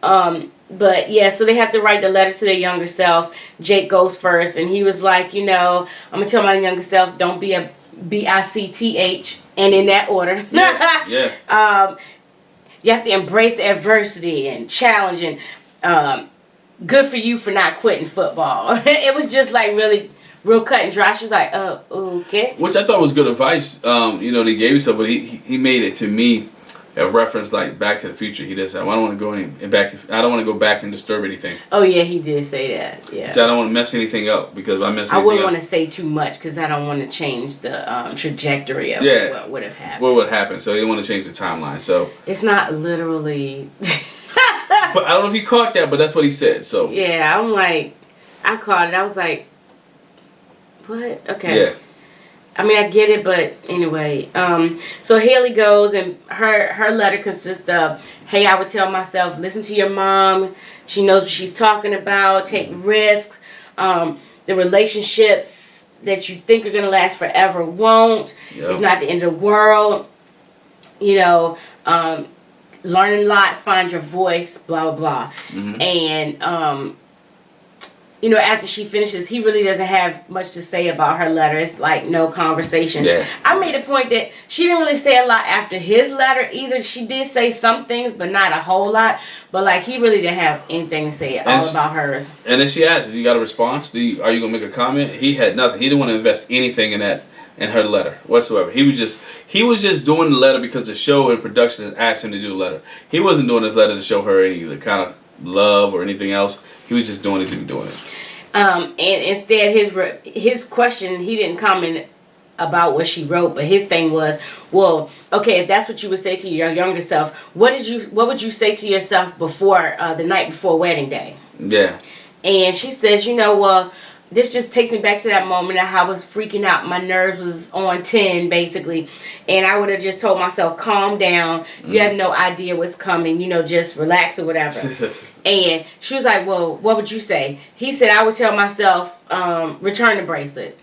But yeah, so they have to write the letter to their younger self. Jake goes first, and he was like, you know, I'm gonna tell my younger self, don't be a BICTH, and in that order. Yeah. You have to embrace adversity and challenge, and good for you for not quitting football. It was just like real cut and dry. She was like, "Oh, okay." Which I thought was good advice. You know, they gave himself, but he made it to me a reference like Back to the Future. He just said, "Well, I don't want to go I don't want to go back and disturb anything." Oh yeah, he did say that. Yeah. He said, "I don't want to mess anything up because if I mess anything I wouldn't up, want to say too much because I don't want to change the trajectory of what would have happened." What would happen? So he didn't want to change the timeline. So it's not literally. But I don't know if you caught that, but that's what he said. So yeah, I'm like, I caught it. I was like, what? Okay. Yeah. I mean, I get it, but anyway. So Haley goes, and her letter consists of, hey, I would tell myself, listen to your mom. She knows what she's talking about. Take risks. The relationships that you think are going to last forever won't. Yep. It's not the end of the world. You know, learn a lot, find your voice, blah, blah, blah. And, you know, after she finishes, he really doesn't have much to say about her letter. It's like no conversation. Yeah. I made a point that she didn't really say a lot after his letter either. She did say some things, but not a whole lot. But like, he really didn't have anything to say all about hers. And then she asked, "You got a response? Are you gonna make a comment?" He had nothing. He didn't want to invest anything in her letter whatsoever. He was just doing the letter because the show and production has asked him to do the letter. He wasn't doing this letter to show her any kind of love or anything else. He was just doing it to be doing it. And instead, his question, he didn't comment about what she wrote, but his thing was, well, okay, if that's what you would say to your younger self, what would you say to yourself before the night before wedding day? Yeah. And she says, you know, well, this just takes me back to that moment of how I was freaking out. My nerves was on 10, basically. And I would have just told myself, calm down. You have no idea what's coming. You know, just relax or whatever. And she was like, well, what would you say? He said, I would tell myself, return the bracelet.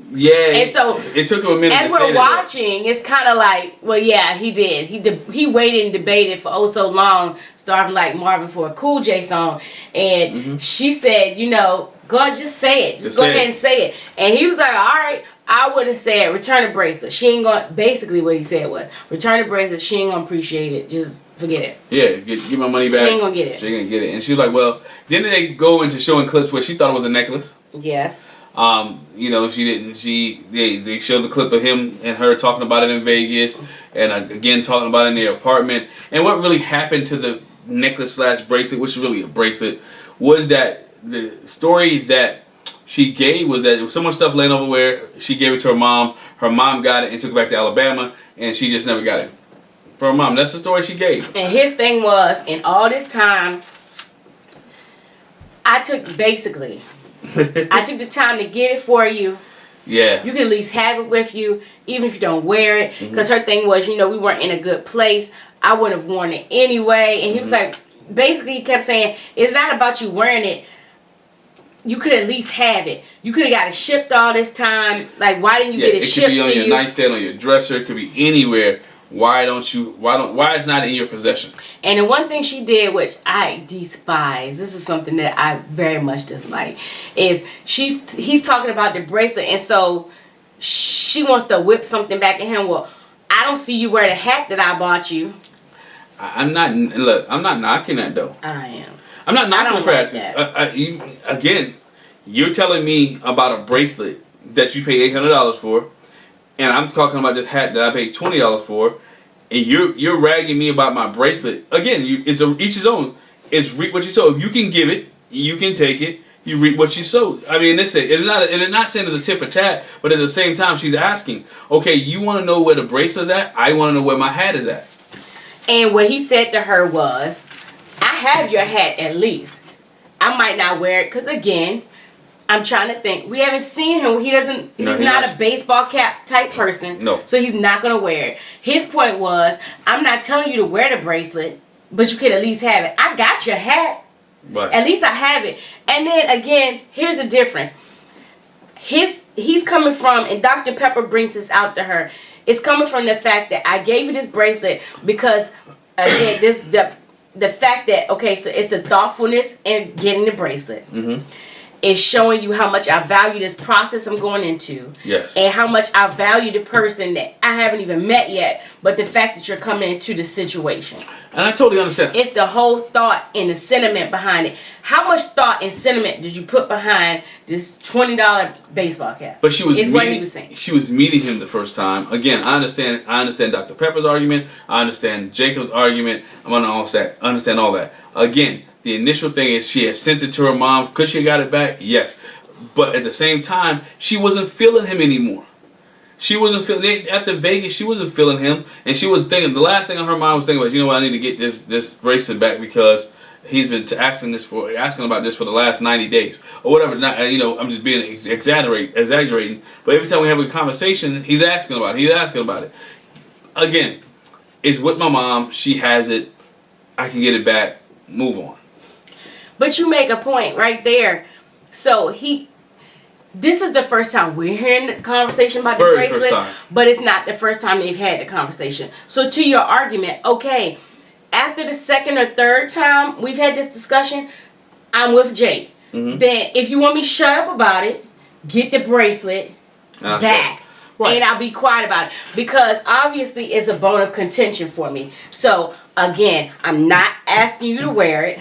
Yeah. And so it took him a minute as to say we're watching, it's kind of like, well, yeah, he did. He waited and debated for oh so long, starting like Marvin for a Cool J song. And she said, you know, God, just say it. Just go ahead and say it. And he was like, all right, I would have said, return the bracelet. She ain't going to, basically what he said was, return the bracelet. She ain't going to appreciate it. Just forget it. Yeah, give my money back. She ain't going to get it. She ain't going to get it. And she was like, well, didn't they go into showing clips where she thought it was a necklace? Yes. You know, they showed the clip of him and her talking about it in Vegas, and again talking about it in their apartment. And what really happened to the necklace / bracelet, which is really a bracelet, was that the story that she gave was that so much stuff laying over where she gave it to her mom. Her mom got it and took it back to Alabama, and she just never got it from her mom. That's the story she gave. And his thing was, in all this time, I took the time to get it for you. Yeah. You can at least have it with you, even if you don't wear it. Because her thing was, we weren't in a good place. I wouldn't have worn it anyway. And he was like, basically, he kept saying, it's not about you wearing it. You could at least have it. You could have got it shipped all this time. Like, why didn't you get it shipped to you? It could be on your nightstand, on your dresser. It could be anywhere. Why it's not in your possession? And the one thing she did, which I despise, this is something that I very much dislike, is he's talking about the bracelet, and so she wants to whip something back at him. Well, I don't see you wear the hat that I bought you. I'm not knocking that though. I am. I'm not knocking the like fashion. Again, you're telling me about a bracelet that you pay $800 for, and I'm talking about this hat that I paid $20 for, and you're ragging me about my bracelet. Again, each his own. It's reap what you sow. If you can give it, you can take it. You reap what you sow. I mean, it's not saying it's a tit for tat, but at the same time, she's asking, okay, you want to know where the bracelet's at? I want to know where my hat is at. And what he said to her was, I have your hat at least. I might not wear it because, again, I'm trying to think. We haven't seen him. He's not a baseball cap type person. No. So he's not going to wear it. His point was, I'm not telling you to wear the bracelet, but you can at least have it. I got your hat. Right. At least I have it. And then, again, here's the difference. He's coming from, and Dr. Pepper brings this out to her, it's coming from the fact that I gave you this bracelet because, again, the fact that, okay, so it's the thoughtfulness in getting the bracelet. Mm-hmm. It's showing you how much I value this process I'm going into. Yes. And how much I value the person that I haven't even met yet, but the fact that you're coming into the situation. And I totally understand. It's the whole thought and the sentiment behind it. How much thought and sentiment did you put behind this $20 baseball cap? But she was what he was saying. She was meeting him the first time. Again, I understand Dr. Pepper's argument. I understand Jacob's argument. I'm gonna understand all that. Again, the initial thing is she had sent it to her mom. Could she have got it back? Yes. But at the same time, she wasn't feeling him anymore. She wasn't feeling, after Vegas, she wasn't feeling him. And she was thinking, the last thing on her mind was thinking about, you know what, I need to get this bracelet back because he's been asking about this for the last 90 days. Or whatever. I'm just being exaggerating. But every time we have a conversation, he's asking about it. Again, it's with my mom. She has it. I can get it back. Move on. But you make a point right there. So this is the first time we're hearing the conversation about the bracelet, but it's not the first time they've had the conversation. So to your argument, okay, after the second or third time we've had this discussion, I'm with Jake. Mm-hmm. Then if you want me to shut up about it, get the bracelet back. Right. And I'll be quiet about it. Because obviously it's a bone of contention for me. So again, I'm not asking you to wear it.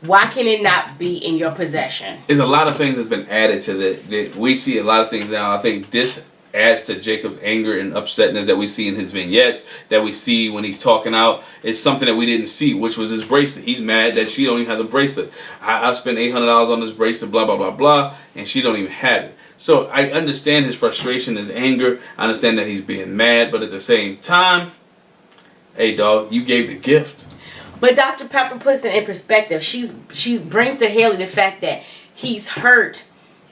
Why can it not be in your possession? There's a lot of things that's been added to that. We see a lot of things now. I think this adds to Jacob's anger and upsetness that we see in his vignettes, that we see when he's talking out. It's something that we didn't see, which was his bracelet. He's mad that she don't even have the bracelet. I spent $800 on this bracelet, blah, blah, blah, blah, and she don't even have it. So I understand his frustration, his anger. I understand that he's being mad, but at the same time, hey, dog, you gave the gift. But Dr. Pepper puts it in perspective. She brings to Haley the fact that he's hurt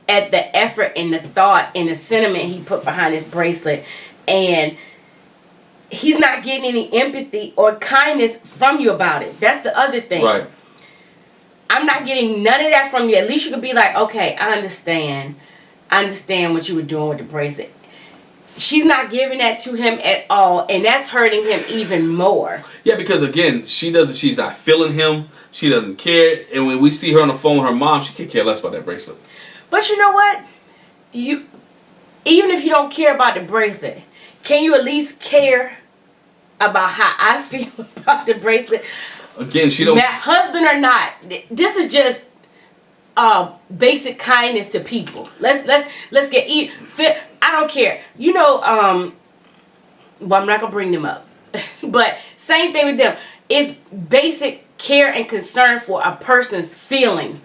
at the effort and the thought and the sentiment he put behind his bracelet. And he's not getting any empathy or kindness from you about it. That's the other thing. Right. I'm not getting none of that from you. At least you could be like, okay, I understand what you were doing with the bracelet. She's not giving that to him at all, and that's hurting him even more. Yeah, because again, she's not feeling him. She doesn't care. And when we see her on the phone with her mom, she could care less about that bracelet. But you know what? Even if you don't care about the bracelet, can you at least care about how I feel about the bracelet? Again, she don't. Husband or not, this is just basic kindness to people. Let's get fit. I don't care. Well, I'm not gonna bring them up, but same thing with them. It's basic care and concern for a person's feelings.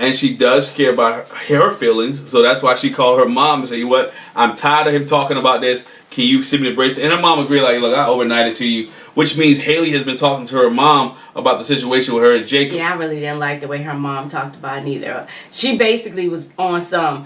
and she does care about her feelings. So that's why she called her mom and said, "You know what? I'm tired of him talking about this. Can you send me the bracelet?" And her mom agreed, like, "Look, I overnight it to you." Which means Haley has been talking to her mom about the situation with her and Jacob. Yeah, I really didn't like the way her mom talked about it either. She basically was on some,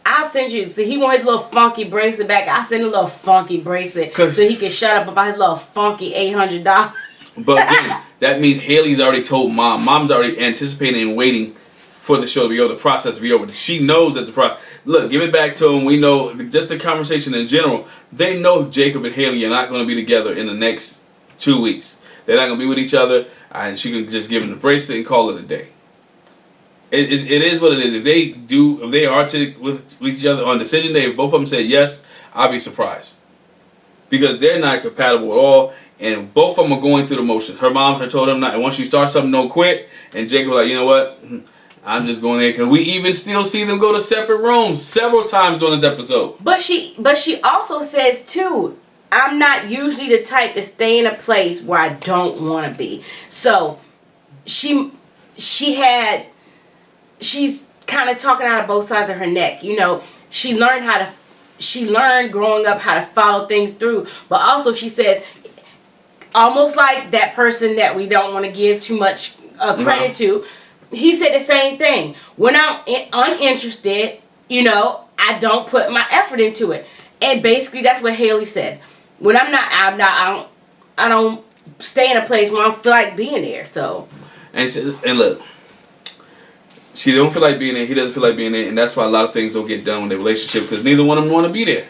I'll send you, so he want his little funky bracelet back. I send a little funky bracelet so he can shut up about his little funky $800. But again, that means Haley's already told mom. Mom's already anticipating and waiting for the show to be over, the process to be over. She knows that the process. Look, give it back to him. We know, just the conversation in general, they know Jacob and Haley are not going to be together in the next 2 weeks. They're not going to be with each other, and she can just give him the bracelet and call it a day. It is what it is. If they are with each other on decision day, if both of them say yes, I'll be surprised. Because they're not compatible at all, and both of them are going through the motion. Her mom had told them not, and once you start something, don't quit. And Jacob was like, "You know what? I'm just going there," because we even still see them go to separate rooms several times during this episode. But she also says too, I'm not usually the type to stay in a place where I don't want to be. So she's kind of talking out of both sides of her neck. You know, she learned growing up how to follow things through. But also she says, almost like that person that we don't want to give too much credit to, he said the same thing. When I'm uninterested, you know, I don't put my effort into it. And basically that's what Haley says. When I don't stay in a place where I don't feel like being there. So. And look, she don't feel like being there. He doesn't feel like being there, and that's why a lot of things don't get done in their relationship, because neither one of them want to be there.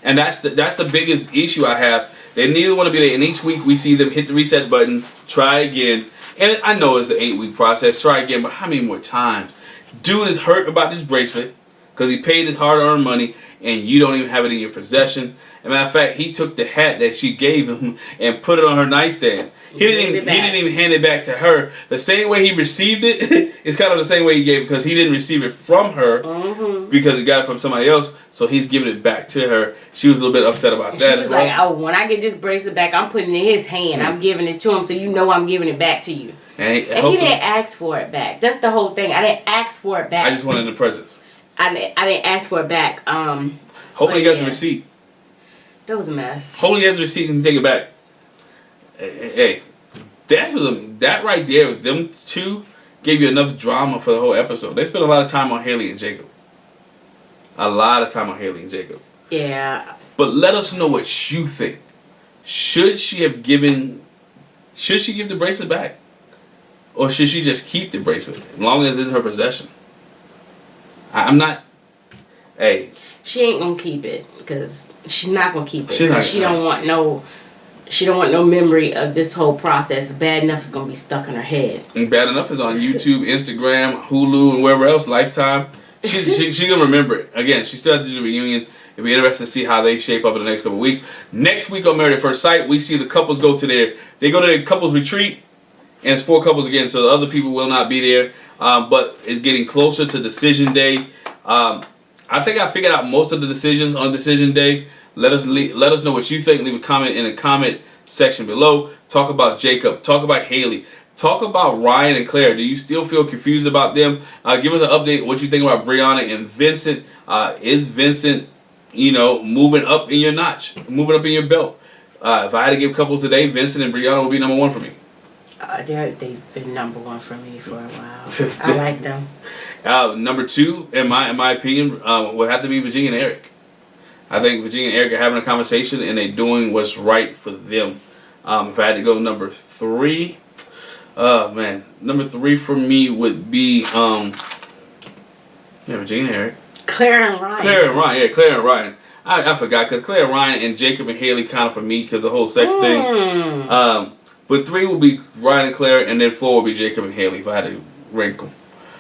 And that's the biggest issue I have. They neither want to be there, and each week we see them hit the reset button, try again. And I know it's an 8-week process. Try again, but how many more times? Dude is hurt about this bracelet because he paid his hard-earned money, and you don't even have it in your possession. As a matter of fact, he took the hat that she gave him and put it on her nightstand. He didn't even hand it back to her. The same way he received it is kind of the same way he gave it, because he didn't receive it from her because he got it from somebody else. So he's giving it back to her. She was a little bit upset about that. She was like, "Oh, when I get this bracelet back, I'm putting it in his hand. I'm giving it to him, so you know I'm giving it back to you." And he didn't ask for it back. That's the whole thing. I didn't ask for it back. I just wanted the presents. I didn't ask for it back. Hopefully he got the receipt. That was a mess. Hopefully he has the receipt and take it back. Hey, that right there, them two gave you enough drama for the whole episode. They spent a lot of time on Haley and Jacob. A lot of time on Haley and Jacob. Yeah. But let us know what you think. Should she give the bracelet back? Or should she just keep the bracelet as long as it's in her possession? I'm not. Hey. She ain't gonna keep it, because she's not gonna keep it, because she don't want no memory of this whole process. Bad enough is gonna be stuck in her head. And Bad Enough is on YouTube, Instagram, Hulu, and wherever else. Lifetime. She's gonna remember it. Again, she still has to do the reunion. It'll be interesting to see how they shape up in the next couple of weeks. Next week on Married at First Sight, we see the couples go to their couples retreat, and it's 4 couples again, so the other people will not be there. But it's getting closer to decision day. I think I figured out most of the decisions on decision day. Let us know what you think. Leave a comment in the comment section below. Talk about Jacob. Talk about Haley. Talk about Ryan and Claire. Do you still feel confused about them? Give us an update. What you think about Brianna and Vincent? Is Vincent, moving up in your notch, moving up in your belt? If I had to give couples today, Vincent and Brianna would be number 1 for me. They've been number 1 for me for a while. I like them. Number 2, in my opinion, would have to be Virginia and Eric. I think Virginia and Eric are having a conversation, and they're doing what's right for them. If I had to go number 3, number 3 for me would be Virginia and Eric. Clara and Ryan. Clara and Ryan. I forgot, because Clara and Ryan and Jacob and Haley kind of for me, because the whole sex thing. But 3 will be Ryan and Clara, and then 4 will be Jacob and Haley if I had to rank them.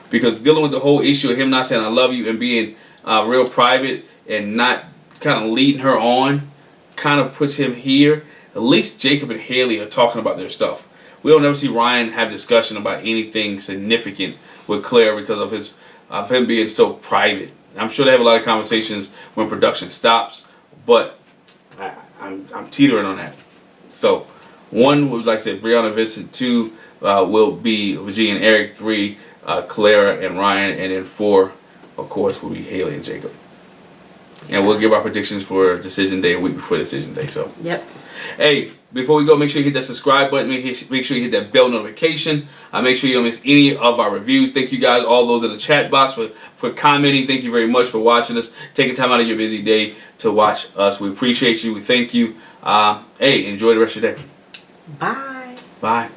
Because dealing with the whole issue of him not saying I love you and being real private and not kind of leading her on kind of puts him here. At least Jacob and Haley are talking about their stuff. We don't ever see Ryan have discussion about anything significant with Claire because of him being so private. I'm sure they have a lot of conversations when production stops, but I'm teetering on that. So 1 would, like I said, Brianna and Vincent. 2 will be Virginia and Eric. 3 Clara and Ryan, and then 4, of course, will be Haley and Jacob. And we'll give our predictions for decision day a week before decision day. So, yep. Hey, before we go, make sure you hit that subscribe button. Make sure you hit that bell notification. Make sure you don't miss any of our reviews. Thank you guys, all those in the chat box, for commenting. Thank you very much for watching us. Taking time out of your busy day to watch us. We appreciate you. We thank you. Hey, enjoy the rest of your day. Bye. Bye.